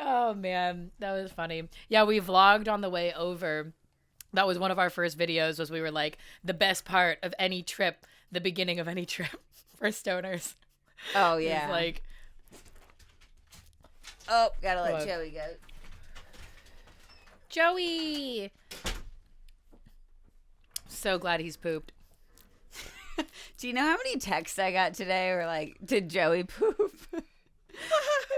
Oh man, that was funny. Yeah, we vlogged on the way over. That was one of our first videos. Was we were like, the best part of any trip, the beginning of any trip for stoners. Oh yeah. Like, oh, gotta let Joey go. Joey. So glad he's pooped. Do you know how many texts I got today were like, did Joey poop?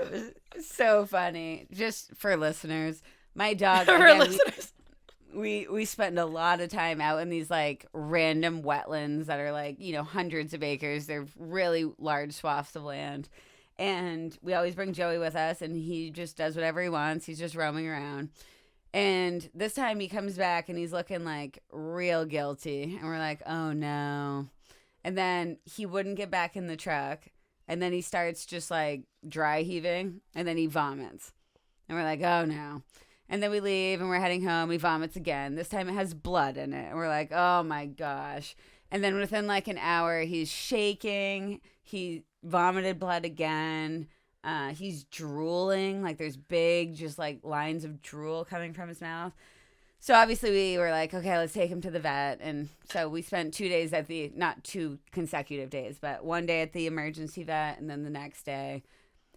It was so funny. Just for listeners, my dog, again, we spend a lot of time out in these like random wetlands that are like, hundreds of acres. They're really large swaths of land. And we always bring Joey with us, and he just does whatever he wants. He's just roaming around. And this time he comes back and he's looking like real guilty. And we're like, oh no. And then he wouldn't get back in the truck. And then he starts just like dry heaving, and then he vomits. And we're like, oh no. And then we leave and we're heading home. He vomits again. This time it has blood in it. And we're like, oh my gosh. And then within like an hour, he's shaking. He vomited blood again. He's drooling. Like there's big, just like lines of drool coming from his mouth. So obviously we were like, okay, let's take him to the vet. And so we spent 2 days at not 2 consecutive days, but one day at the emergency vet and then the next day.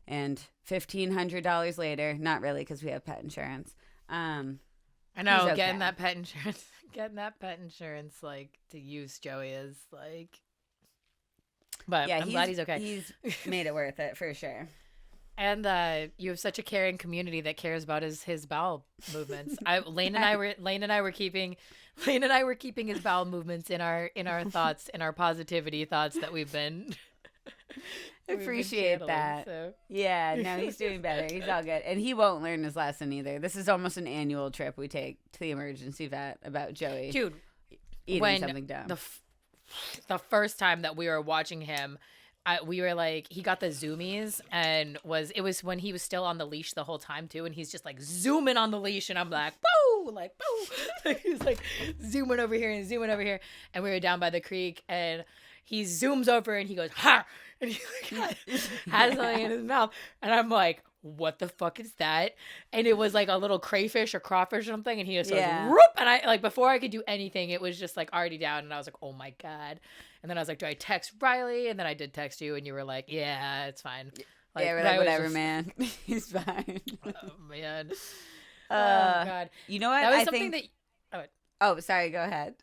And $1,500 later, not really because we have pet insurance. I know, okay. getting that pet insurance, like to use Joey is like, but yeah, I'm glad he's okay. He's made it worth it for sure. And you have such a caring community that cares about his bowel movements. Lane and I were keeping his bowel movements in our thoughts, in our positivity thoughts that we've been. Appreciate that. So. Yeah, no, he's doing better. He's all good, and he won't learn his lesson either. This is almost an annual trip we take to the emergency vet about Joey, dude, eating something dumb. The first time that we were watching him, we were like, he got the zoomies, and it was when he was still on the leash the whole time too, and he's just like zooming on the leash, and I'm like, boo, like boo. He's like zooming over here and zooming over here, and we were down by the creek, and he zooms over and he goes, ha, and he like has something in his mouth, and I'm like, what the fuck is that? And it was like a little crayfish or crawfish or something, and he just goes, whoop, and I like, before I could do anything, it was just like already down, and I was like, oh my God. And then I was like, do I text Riley? And then I did text you, and you were like, yeah, it's fine. Like, yeah, we're like, whatever, man. He's fine. Oh, man. Oh, God. You know what? That was something that... Oh, sorry. Go ahead.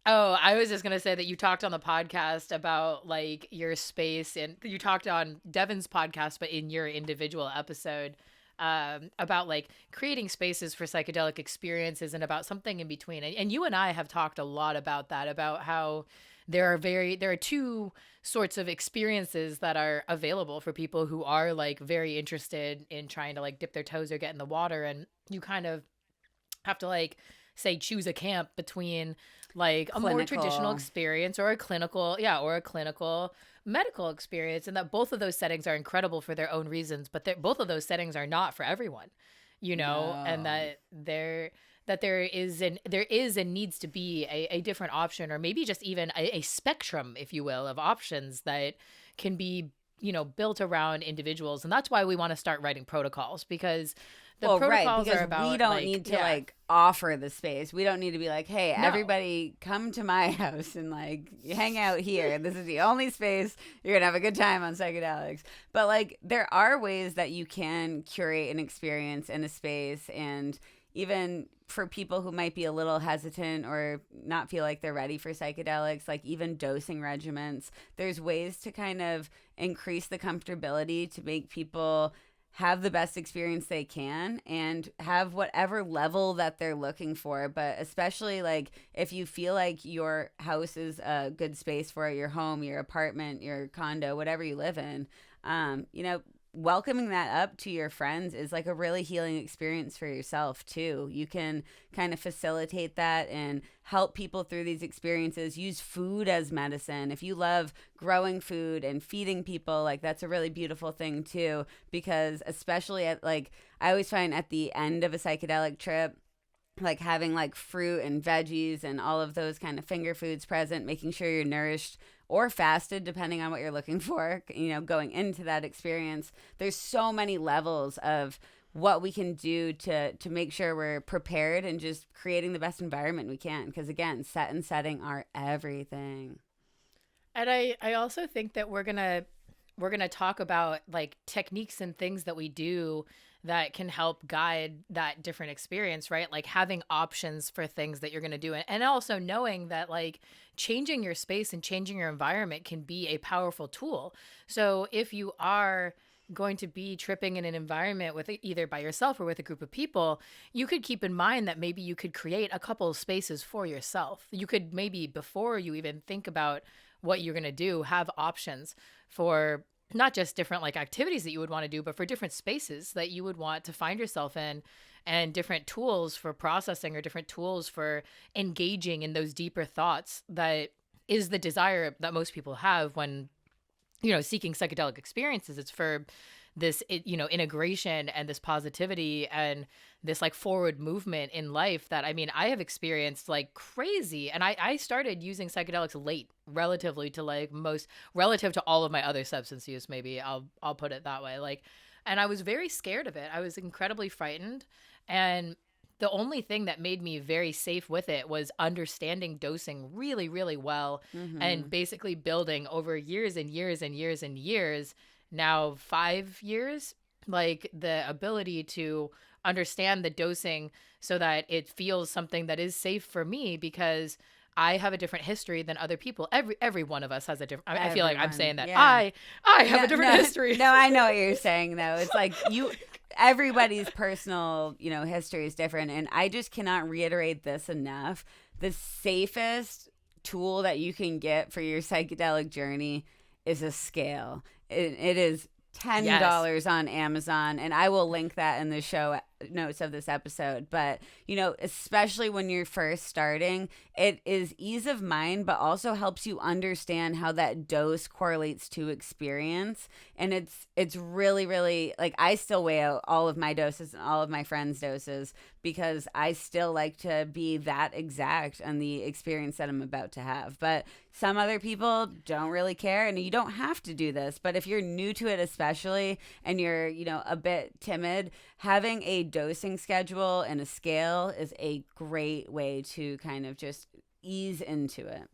Oh, I was just going to say that you talked on the podcast about, like, your space, and you talked on Devin's podcast, but in your individual episode, about, like, creating spaces for psychedelic experiences and about something in between. And you and I have talked a lot about that, about how there are two sorts of experiences that are available for people who are, like, very interested in trying to, like, dip their toes or get in the water. And you kind of have to, like, say, choose a camp between, like, a more traditional experience or a clinical medical experience, and that both of those settings are incredible for their own reasons, but both of those settings are not for everyone, you know. No. And that there is and needs to be a different option, or maybe just even a spectrum, if you will, of options that can be, you know, built around individuals. And that's why we want to start writing protocols, because protocols are about, we don't need to like offer the space. We don't need to be like, hey, everybody come to my house and like hang out here. This is the only space you're going to have a good time on psychedelics. But like, there are ways that you can curate an experience in a space. And even for people who might be a little hesitant or not feel like they're ready for psychedelics, like even dosing regimens, there's ways to kind of increase the comfortability to make people have the best experience they can and have whatever level that they're looking for. But especially like if you feel like your house is a good space for it, your home, your apartment, your condo, whatever you live in, you know, welcoming that up to your friends is like a really healing experience for yourself too. You can kind of facilitate that and help people through these experiences. Use food as medicine. If you love growing food and feeding people, like that's a really beautiful thing too, because especially at like, I always find at the end of a psychedelic trip, like having like fruit and veggies and all of those kind of finger foods present, making sure you're nourished or fasted, depending on what you're looking for, you know, going into that experience. There's so many levels of what we can do to make sure we're prepared and just creating the best environment we can. Because again, set and setting are everything. And I also think that we're gonna talk about like techniques and things that we do that can help guide that different experience, right? Like having options for things that you're going to do. And also knowing that like changing your space and changing your environment can be a powerful tool. So if you are going to be tripping in an environment with either by yourself or with a group of people, you could keep in mind that maybe you could create a couple of spaces for yourself. You could maybe, before you even think about what you're going to do, have options for not just different like activities that you would want to do, but for different spaces that you would want to find yourself in, and different tools for processing or different tools for engaging in those deeper thoughts that is the desire that most people have when, you know, seeking psychedelic experiences. It's for this, you know, integration and this positivity and this like forward movement in life that, I mean, I have experienced like crazy. And I started using psychedelics late, relative to all of my other substance use. Maybe I'll put it that way. Like, and I was very scared of it. I was incredibly frightened. And the only thing that made me very safe with it was understanding dosing really, really well, and basically building over years and years and years and years, now 5 years, like the ability to understand the dosing so that it feels something that is safe for me, because I have a different history than other people. Every one of us has a different. I feel like I'm Everyone, saying that yeah. I have a different history. No, I know what you're saying though. It's like everybody's personal, history is different, and I just cannot reiterate this enough. The safest tool that you can get for your psychedelic journey is a scale. It is $10 on Amazon, and I will link that in the show notes of this episode. But especially when you're first starting, it is ease of mind, but also helps you understand how that dose correlates to experience. And it's really, really, like, I still weigh out all of my doses and all of my friends' doses because I still like to be that exact on the experience that I'm about to have. But some other people don't really care, and you don't have to do this. But if you're new to it, especially, and you're, a bit timid, having a dosing schedule and a scale is a great way to kind of just ease into it.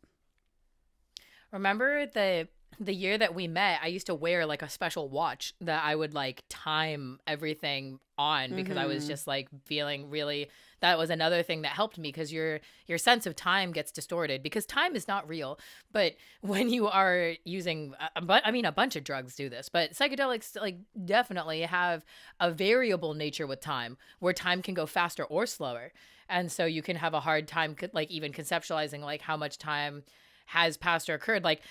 Remember the year that we met, I used to wear like a special watch that I would like time everything on because I was just like feeling really, that was another thing that helped me, because your sense of time gets distorted because time is not real. But when you are using, a bunch of drugs do this, but psychedelics like definitely have a variable nature with time, where time can go faster or slower. And so you can have a hard time like even conceptualizing like how much time has passed or occurred. Like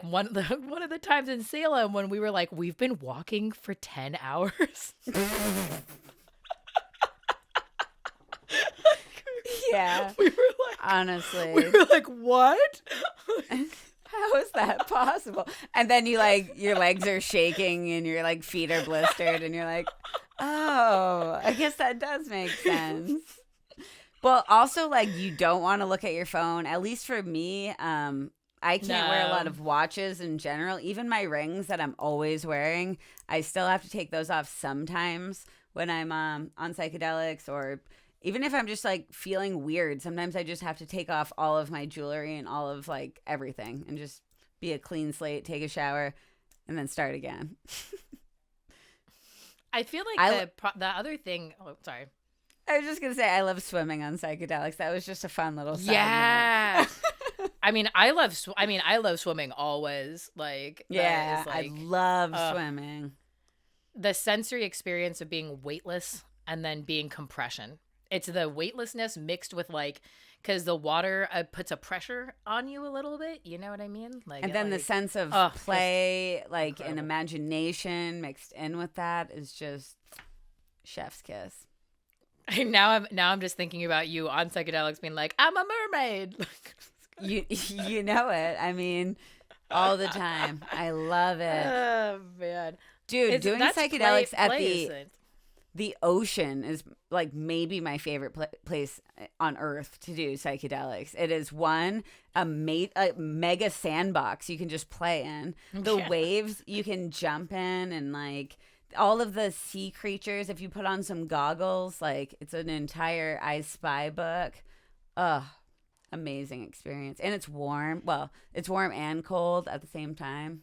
one of the times in Salem when we were like, we've been walking for 10 hours. Yeah. We were like, honestly. We were like, what? How is that possible? And then you like, your legs are shaking and your like feet are blistered and you're like, oh, I guess that does make sense. Well, also, like, you don't want to look at your phone. At least for me, I can't wear a lot of watches in general. Even my rings that I'm always wearing, I still have to take those off sometimes when I'm on psychedelics, or even if I'm just, like, feeling weird. Sometimes I just have to take off all of my jewelry and all of, like, everything and just be a clean slate, take a shower, and then start again. I feel like the other thing... Oh, sorry. I was just going to say, I love swimming on psychedelics. That was just a fun little side note. I love swimming always. Like, yeah, is like, I love swimming. The sensory experience of being weightless and then being compression. It's the weightlessness mixed with like, because the water puts a pressure on you a little bit. You know what I mean? Like, and then the sense of play, like an imagination mixed in with that is just chef's kiss. Now I'm just thinking about you on psychedelics being like, I'm a mermaid. you know it. I mean, all the time. I love it. Oh man, dude, doing psychedelics at the ocean is like maybe my favorite place on earth to do psychedelics. It is a mega sandbox you can just play in. The waves you can jump in, and like all of the sea creatures, if you put on some goggles, like it's an entire I Spy book. Amazing experience. And it's warm. Well, it's warm and cold at the same time.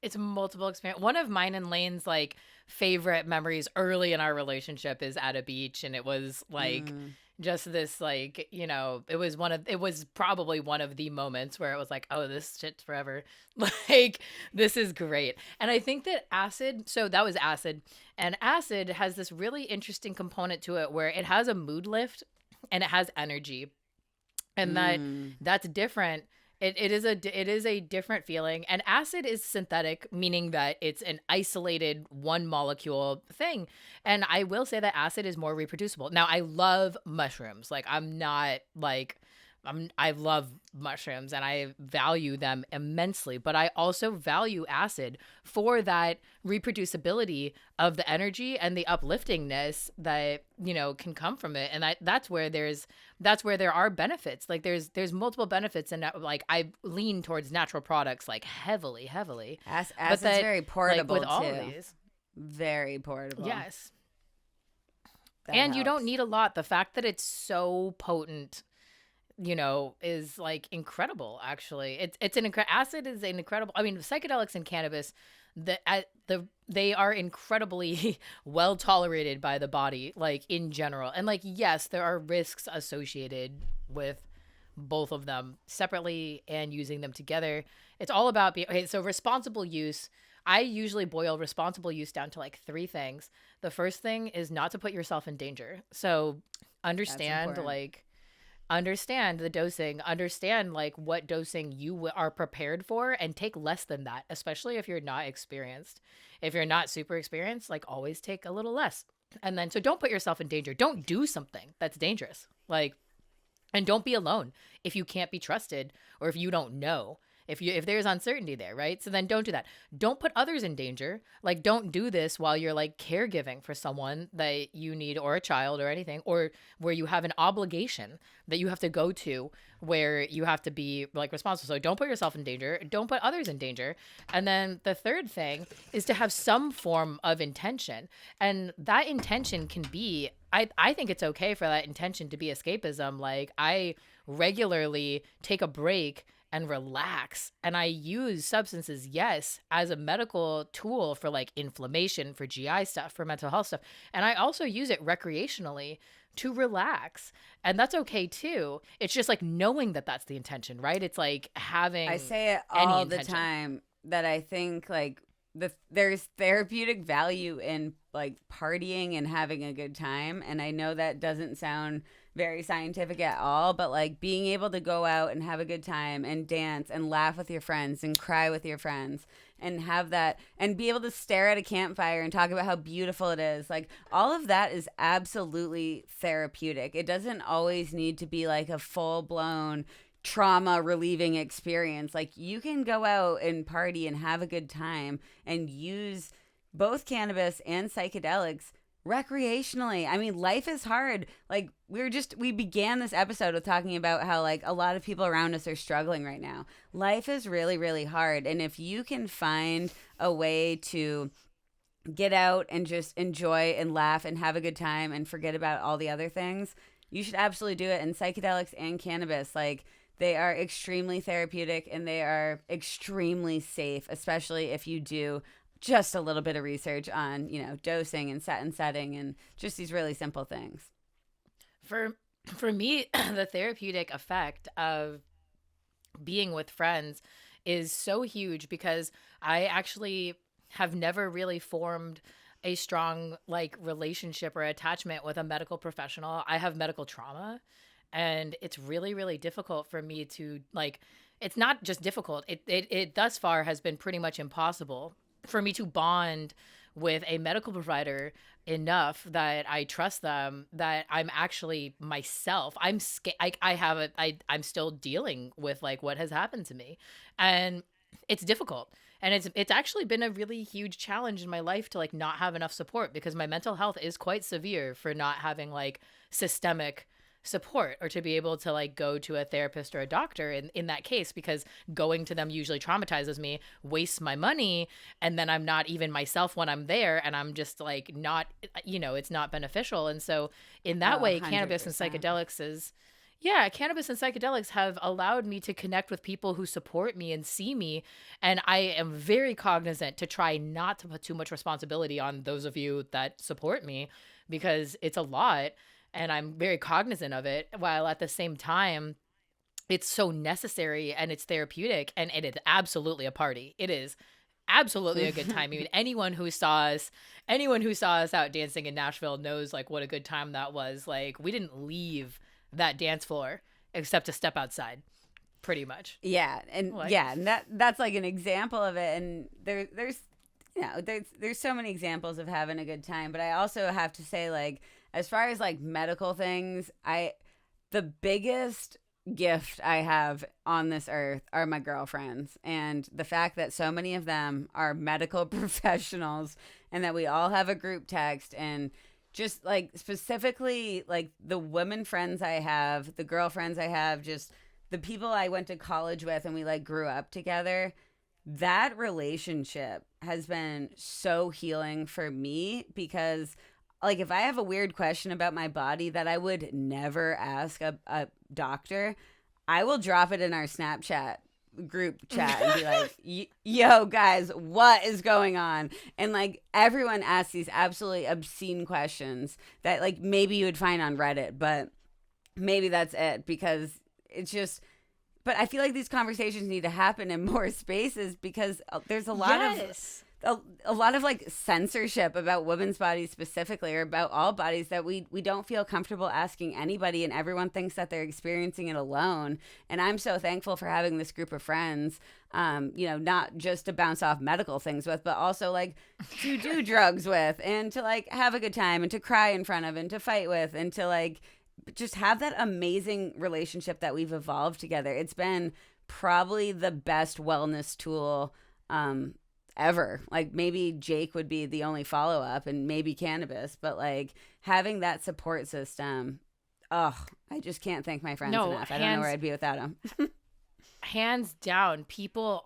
It's multiple experience. One of mine and Lane's like favorite memories early in our relationship is at a beach, and it was like just this like, it was probably one of the moments where it was like, oh, this shit's forever. Like, this is great. And I think that acid, so that was acid, and acid has this really interesting component to it where it has a mood lift and it has energy, and that's different. It is a different feeling. And acid is synthetic, meaning that it's an isolated one molecule thing. And I will say that acid is more reproducible. Now, I love mushrooms. Like, I love mushrooms and I value them immensely, but I also value acid for that reproducibility of the energy and the upliftingness that, can come from it. And that's where there are benefits. Like there's multiple benefits, and like I lean towards natural products like heavily. Acid's very portable, like, with all too. of these. Very portable. Yes. That and helps. You don't need a lot. The fact that it's so potent, is like incredible. Actually, acid is an incredible. I mean, psychedelics and cannabis, they are incredibly well tolerated by the body, like in general. And like, yes, there are risks associated with both of them separately and using them together. It's all about okay, so responsible use. I usually boil responsible use down to like three things. The first thing is not to put yourself in danger. So understand the dosing, understand like what dosing you are prepared for, and take less than that, especially if you're not experienced. If you're not super experienced, like always take a little less. And then so don't put yourself in danger. Don't do something that's dangerous. Like, and don't be alone if you can't be trusted or if you don't know. If there's uncertainty there, right? So then don't do that. Don't put others in danger. Like, don't do this while you're like caregiving for someone that you need, or a child or anything, or where you have an obligation that you have to go to where you have to be like responsible. So don't put yourself in danger. Don't put others in danger. And then the third thing is to have some form of intention. And that intention can be, I think it's okay for that intention to be escapism. Like, I regularly take a break and relax. And I use substances, yes, as a medical tool for like inflammation, for GI stuff, for mental health stuff. And I also use it recreationally to relax. And that's okay too. It's just like knowing that that's the intention, right? It's like having I say it all the time that I think like there's therapeutic value in like partying and having a good time. And I know that doesn't sound very scientific at all, but like being able to go out and have a good time and dance and laugh with your friends and cry with your friends and have that and be able to stare at a campfire and talk about how beautiful it is. Like, all of that is absolutely therapeutic. It doesn't always need to be like a full-blown trauma relieving experience. Like, you can go out and party and have a good time and use both cannabis and psychedelics recreationally. I mean, life is hard. Like, we began this episode with talking about how like a lot of people around us are struggling right now. Life is really, really hard. And if you can find a way to get out and just enjoy and laugh and have a good time and forget about all the other things, you should absolutely do it. And psychedelics and cannabis, like, they are extremely therapeutic and they are extremely safe, especially if you do just a little bit of research on, dosing and setting and just these really simple things. For me, the therapeutic effect of being with friends is so huge because I actually have never really formed a strong like relationship or attachment with a medical professional. I have medical trauma, and it's really, really difficult for me to like, it's not just difficult. It thus far has been pretty much impossible for me to bond with a medical provider enough that I trust them, that I'm actually myself. I'm scared. I'm still dealing with like what has happened to me, and it's difficult. And it's actually been a really huge challenge in my life to like not have enough support, because my mental health is quite severe for not having like systemic support, or to be able to like go to a therapist or a doctor in that case, because going to them usually traumatizes me, wastes my money, and then I'm not even myself when I'm there, and I'm just like not, it's not beneficial. And so in that way, 100%. Cannabis and psychedelics have allowed me to connect with people who support me and see me. And I am very cognizant to try not to put too much responsibility on those of you that support me, because it's a lot. And I'm very cognizant of it, while at the same time, it's so necessary and it's therapeutic, and it is absolutely a party. It is absolutely a good time. I mean, anyone who saw us out dancing in Nashville knows like what a good time that was. Like, we didn't leave that dance floor except to step outside, pretty much. Yeah, and and that's like an example of it. And there's so many examples of having a good time. But I also have to say, like, as far as like medical things, the biggest gift I have on this earth are my girlfriends, and the fact that so many of them are medical professionals, and that we all have a group text, and just like specifically like the women friends I have, the girlfriends I have, just the people I went to college with and we like grew up together. That relationship has been so healing for me, because like if I have a weird question about my body that I would never ask a doctor, I will drop it in our Snapchat group chat and be like, yo guys, what is going on? And like everyone asks these absolutely obscene questions that like maybe you would find on Reddit, but maybe that's it, because it's just, but I feel like these conversations need to happen in more spaces because there's a lot a lot of like censorship about women's bodies specifically, or about all bodies, that we don't feel comfortable asking anybody, and everyone thinks that they're experiencing it alone. And I'm so thankful for having this group of friends, not just to bounce off medical things with, but also like to do drugs with, and to like have a good time, and to cry in front of, and to fight with, and to like just have that amazing relationship that we've evolved together. It's been probably the best wellness tool ever. Like maybe Jake would be the only follow-up, and maybe cannabis, but like having that support system, I just can't thank my friends enough. I don't know where I'd be without them. Hands down, people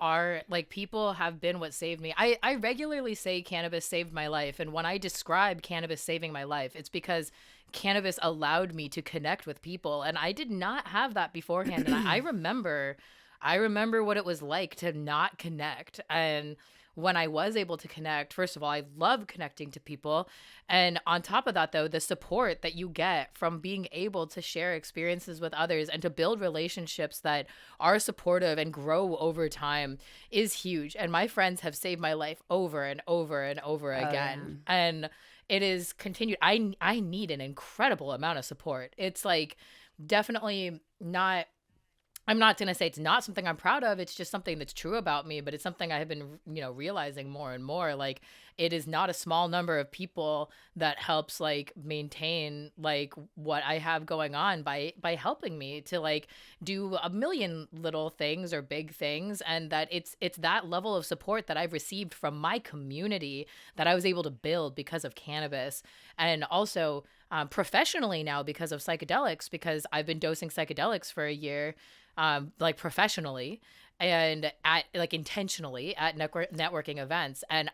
have been what saved me. I regularly say cannabis saved my life, and when I describe cannabis saving my life, it's because cannabis allowed me to connect with people, and I did not have that beforehand. And I remember what it was like to not connect. And when I was able to connect, first of all, I love connecting to people. And on top of that, though, the support that you get from being able to share experiences with others and to build relationships that are supportive and grow over time is huge. And my friends have saved my life over and over and over again. Yeah. And it is continued. I need an incredible amount of support. It's like definitely not, I'm not going to say it's not something I'm proud of. It's just something that's true about me, but it's something I have been, realizing more and more. Like, it is not a small number of people that helps like maintain like what I have going on by helping me to like do a million little things or big things. And that it's that level of support that I've received from my community that I was able to build because of cannabis. And also professionally now because of psychedelics, because I've been dosing psychedelics for a year. Like professionally and intentionally at networking events. And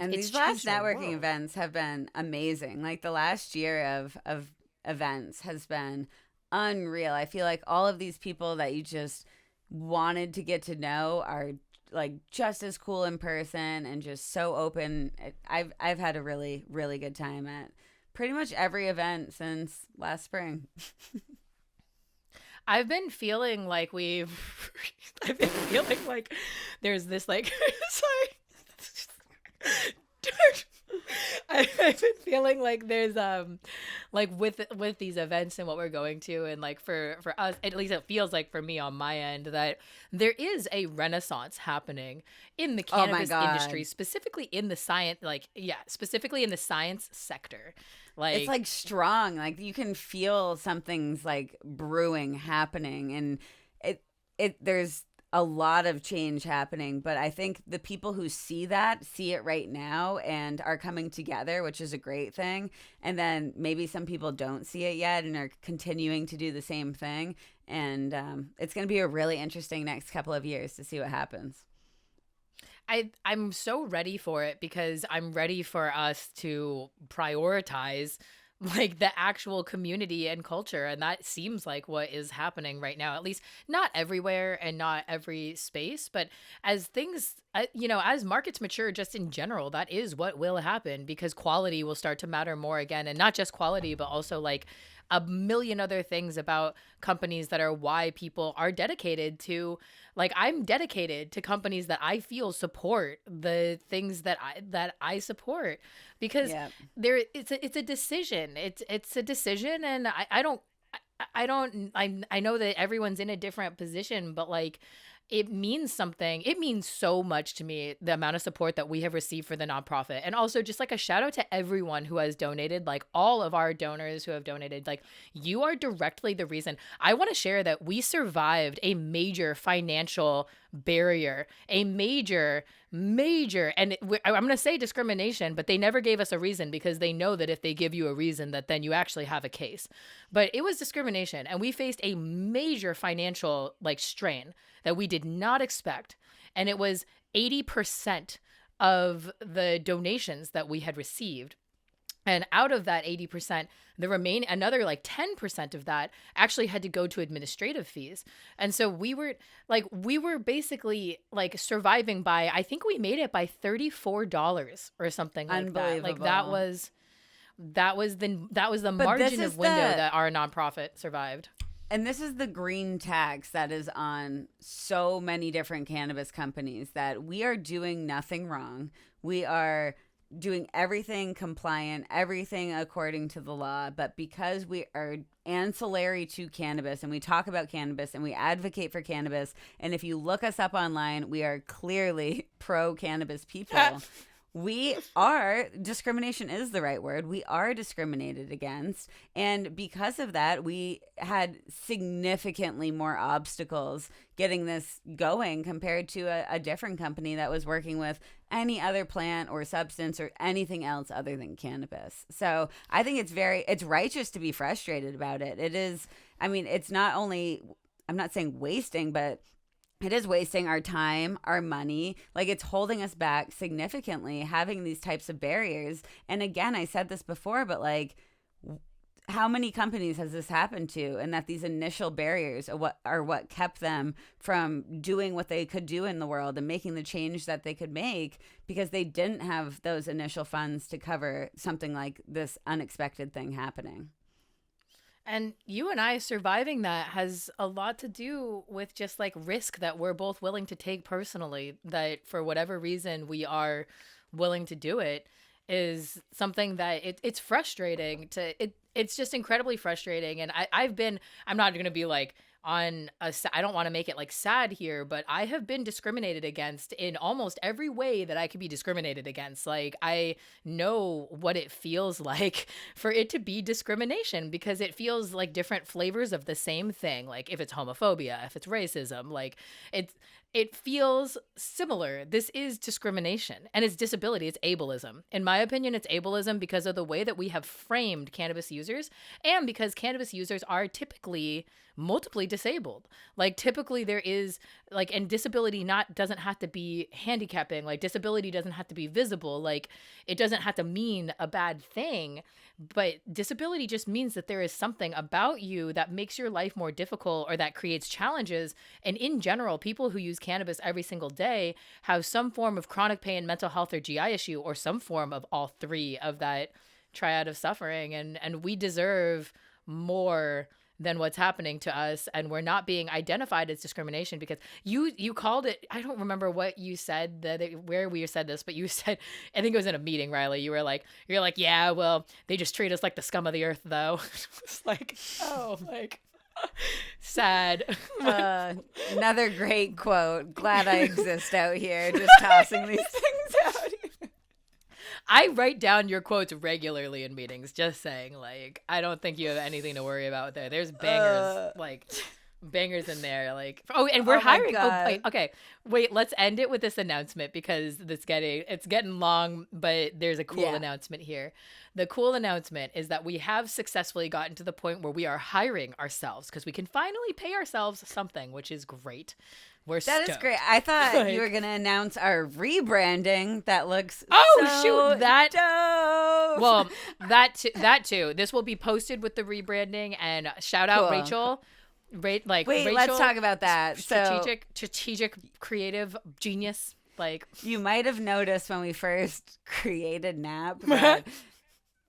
these last networking events have been amazing. Like the last year of events has been unreal. I feel like all of these people that you just wanted to get to know are like just as cool in person and just so open. I've had a really, really good time at pretty much every event since last spring. I've been feeling like there's this like, sorry. I've been feeling like there's like with these events and what we're going to, and like for us, at least it feels like for me on my end, that there is a renaissance happening in the cannabis industry, specifically in the science, specifically in the science sector. Like, it's like strong, like you can feel something's like brewing happening, and there's a lot of change happening. But I think the people who see it right now and are coming together, which is a great thing. And then maybe some people don't see it yet and are continuing to do the same thing. And it's going to be a really interesting next couple of years to see what happens. I'm so ready for it, because I'm ready for us to prioritize like the actual community and culture. And that seems like what is happening right now, at least not everywhere and not every space, but as things, as markets mature just in general, that is what will happen, because quality will start to matter more again. And not just quality, but also like a million other things about companies that are why people are dedicated to, like, I'm dedicated to companies that I feel support the things that I support, because it's a decision. It's a decision. And I know that everyone's in a different position, but like, it means something. It means so much to me, the amount of support that we have received for the nonprofit. And also just like a shout out to everyone who has donated, like all of our donors who have donated. Like, you are directly the reason. I want to share that we survived a major financial barrier, a major, and I'm going to say discrimination, but they never gave us a reason, because they know that if they give you a reason, that then you actually have a case. But it was discrimination, and we faced a major financial like strain that we did not expect. And it was 80% of the donations that we had received. And out of that 80%, another like 10% of that actually had to go to administrative fees. And so we were basically like surviving by, I think we made it by $34 or something like that. Like that was the margin of window that our nonprofit survived. And this is the green tax that is on so many different cannabis companies, that we are doing nothing wrong. We are doing everything compliant, everything according to the law. But because we are ancillary to cannabis and we talk about cannabis and we advocate for cannabis, and if you look us up online, we are clearly pro-cannabis people. We are, discrimination is the right word. We are discriminated against. And because of that, we had significantly more obstacles getting this going compared to a different company that was working with any other plant or substance or anything else other than cannabis. So I think it's righteous to be frustrated about it. It is, I mean, it's not only, I'm not saying wasting, but it is wasting our time, our money. Like, it's holding us back significantly, having these types of barriers. And again, I said this before, but like, how many companies has this happened to? And that these initial barriers are what kept them from doing what they could do in the world and making the change that they could make, because they didn't have those initial funds to cover something like this unexpected thing happening. And you and I surviving that has a lot to do with just like risk that we're both willing to take personally, that for whatever reason we are willing to do it, is something that it's frustrating it's just incredibly frustrating. And I'm not going to be like I don't want to make it like sad here, but I have been discriminated against in almost every way that I could be discriminated against. Like, I know what it feels like for it to be discrimination, because it feels like different flavors of the same thing. Like, if it's homophobia, if it's racism, like it feels similar. This is discrimination, and it's disability. It's ableism. In my opinion, it's ableism because of the way that we have framed cannabis users, and because cannabis users are typically multiply disabled. Like, typically there is like, and disability doesn't have to be handicapping. Like, disability doesn't have to be visible. Like, it doesn't have to mean a bad thing, but disability just means that there is something about you that makes your life more difficult or that creates challenges. And in general, people who use cannabis every single day have some form of chronic pain, mental health, or GI issue, or some form of all three of that triad of suffering. And we deserve more than what's happening to us, and we're not being identified as discrimination, because you called it, I don't remember what you said, where we said this, but you said, I think it was in a meeting, Riley, you're like, yeah, well, they just treat us like the scum of the earth, though. It's like, oh, like, sad. Another great quote. Glad I exist out here just tossing these things out. I write down your quotes regularly in meetings, just saying. Like, I don't think you have anything to worry about there. There's bangers, bangers in there. Like, oh, and we're hiring. Oh, wait, okay. Wait, let's end it with this announcement, because it's getting long, but there's a cool announcement here. The cool announcement is that we have successfully gotten to the point where we are hiring ourselves, because we can finally pay ourselves something, which is great. That is great. I thought you were going to announce our rebranding. That looks shoot, that dope. Well, that too. This will be posted with the rebranding, and shout out Rachel. Wait, Rachel, let's talk about that. Strategic creative genius. Like, you might have noticed when we first created NAP that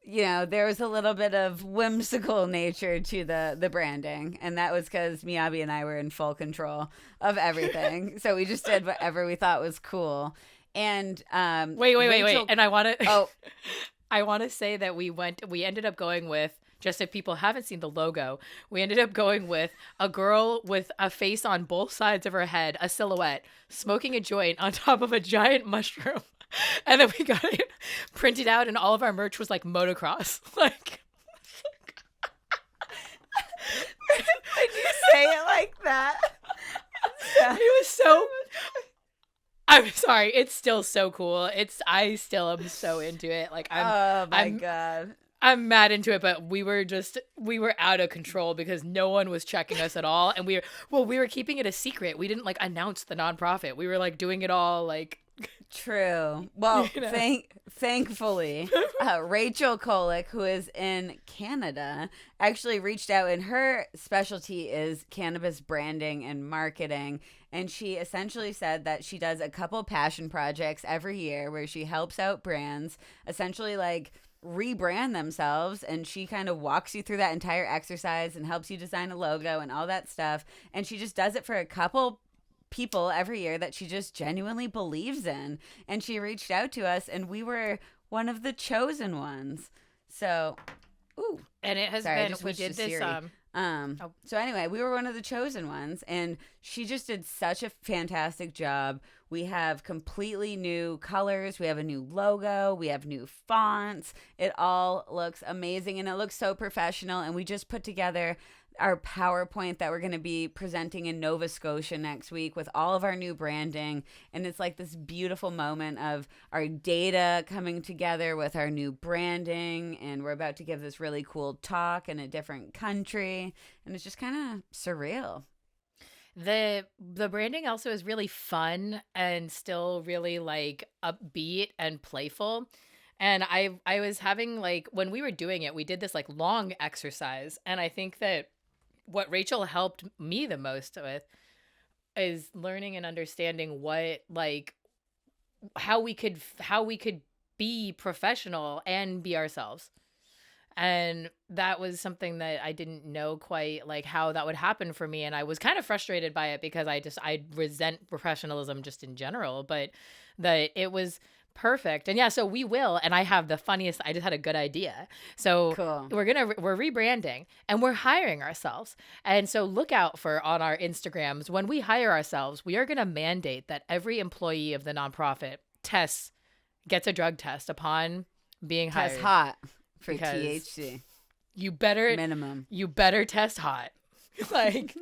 there was a little bit of whimsical nature to the branding, and that was because Miyabe and I were in full control of everything. So we just did whatever we thought was cool. And wait. And I want to say that we ended up going with, just if people haven't seen the logo, we ended up going with a girl with a face on both sides of her head, a silhouette, smoking a joint on top of a giant mushroom. And then we got it printed out, and all of our merch was like motocross. Like, did you say it like that? It was so. I'm sorry. It's still so cool. I still am so into it. Like, God. I'm mad into it, but we were out of control because no one was checking us at all, and we were keeping it a secret. We didn't like announce the nonprofit. We were like doing it all like. True. Well, thankfully, Rachel Kolick, who is in Canada, actually reached out, and her specialty is cannabis branding and marketing. And she essentially said that she does a couple passion projects every year where she helps out brands, essentially like rebrand themselves, and she kind of walks you through that entire exercise and helps you design a logo and all that stuff. And she just does it for a couple people every year that she just genuinely believes in. And she reached out to us, and we were one of the chosen ones. So, ooh. And it has Sorry, been, we did this, So anyway, we were one of the chosen ones, and she just did such a fantastic job. We have completely new colors. We have a new logo. We have new fonts. It all looks amazing, and it looks so professional. And we just put together our PowerPoint that we're going to be presenting in Nova Scotia next week with all of our new branding. And it's like this beautiful moment of our data coming together with our new branding. And we're about to give this really cool talk in a different country. And it's just kind of surreal. The branding also is really fun and still really like upbeat and playful. And I was having like, when we were doing it, we did this like long exercise. And I think that what Rachel helped me the most with is learning and understanding what, like, how we could be professional and be ourselves. And that was something that I didn't know quite like how that would happen for me. And I was kind of frustrated by it because I resent professionalism just in general, but that it was perfect. And yeah, so we will. And I have the funniest, I just had a good idea. So Cool. we're rebranding and we're hiring ourselves. And so look out for on our Instagrams. When we hire ourselves, we are going to mandate that every employee of the nonprofit gets a drug test upon being hired. Test hot for Because THC. You better test hot. Like,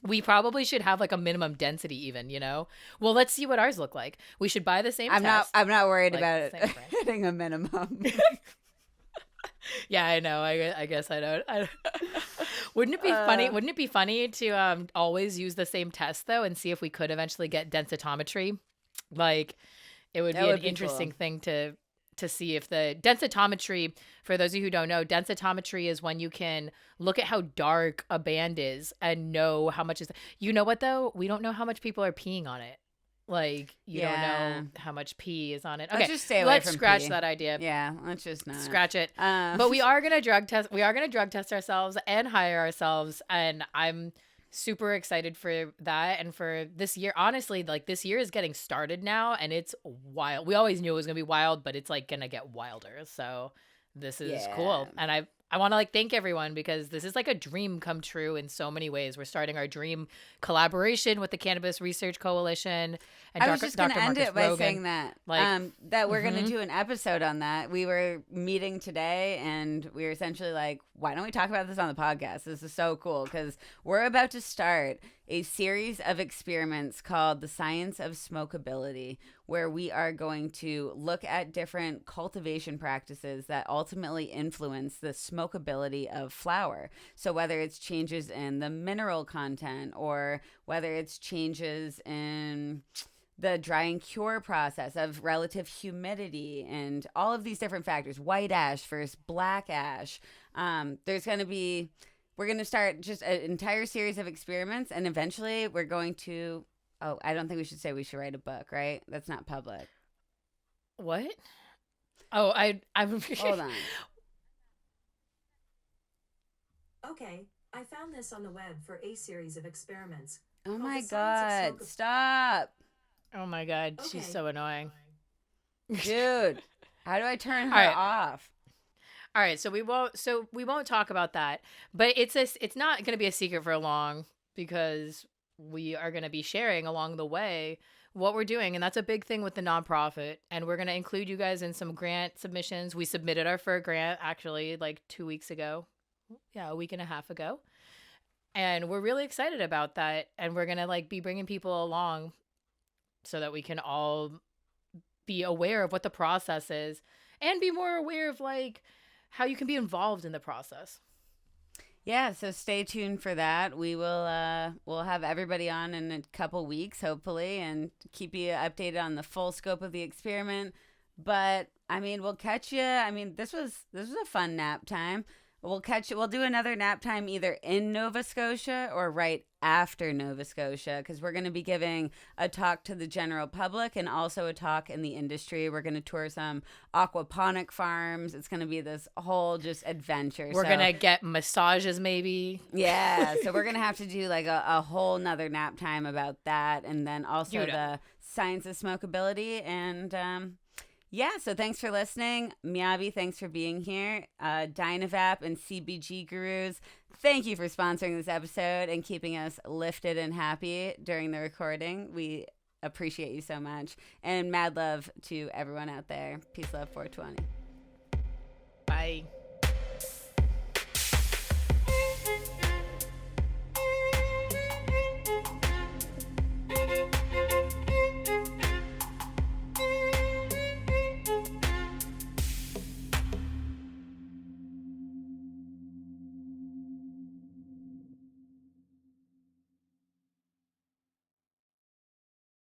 we probably should have like a minimum density even, you know? Well, let's see what ours look like. We should buy the same test. I'm not worried like, about it hitting a minimum. Yeah, I know. I guess I don't. Wouldn't it be funny? Wouldn't it be funny to always use the same test though, and see if we could eventually get densitometry? Like, it would be an interesting thing to see if the densitometry, for those of you who don't know, densitometry is when you can look at how dark a band is and know how much is. You know what though? We don't know how much people are peeing on it. Like, you don't know how much pee is on it. Okay, let's just stay away from scratch pee. that idea. Yeah, let's just not scratch it. But we are gonna drug test. We are gonna drug test ourselves and hire ourselves, and I'm super excited for that and for this year. Honestly, like, this year is getting started now, and it's wild. We always knew it was gonna be wild, but it's like gonna get wilder. So this is cool, and I want to like thank everyone because this is like a dream come true in so many ways. We're starting our dream collaboration with the Cannabis Research Coalition. And I was just going to end it by saying that, like, that we're going to do an episode on that. We were meeting today, and we were essentially like, why don't we talk about this on the podcast? This is so cool because we're about to start a series of experiments called The Science of Smokability, where we are going to look at different cultivation practices that ultimately influence the smokability of flower. So whether it's changes in the mineral content or whether it's changes in the dry and cure process of relative humidity and all of these different factors, white ash versus black ash. We're going to start just an entire series of experiments, and eventually we're going to, I don't think we should say we should write a book, right? That's not public. What? Oh, I'm Hold on. Okay, I found this on the web for a series of experiments. Oh my God, stop. Oh my God, Okay. She's so annoying. Dude, how do I turn her All right. off? All right, so we won't talk about that, but it's not going to be a secret for long because we are going to be sharing along the way what we're doing, and that's a big thing with the nonprofit. And we're going to include you guys in some grant submissions. We submitted our first grant actually like 2 weeks ago, a week and a half ago, and we're really excited about that. And we're going to like be bringing people along so that we can all be aware of what the process is and be more aware of like how you can be involved in the process. Yeah, so stay tuned for that. We will we'll have everybody on in a couple weeks, hopefully, and keep you updated on the full scope of the experiment. But I mean, we'll catch you. I mean, this was a fun nap time. We'll do another nap time either in Nova Scotia or right after Nova Scotia, because we're going to be giving a talk to the general public and also a talk in the industry. We're going to tour some aquaponic farms. It's going to be this whole just adventure. We're going to get massages maybe. Yeah. So we're going to have to do like a whole nother nap time about that. And then also the science of smokability. And yeah, so thanks for listening. Miyabe, thanks for being here. DynaVap and CBG Gurus, thank you for sponsoring this episode and keeping us lifted and happy during the recording. We appreciate you so much. And mad love to everyone out there. Peace, love, 420. Bye.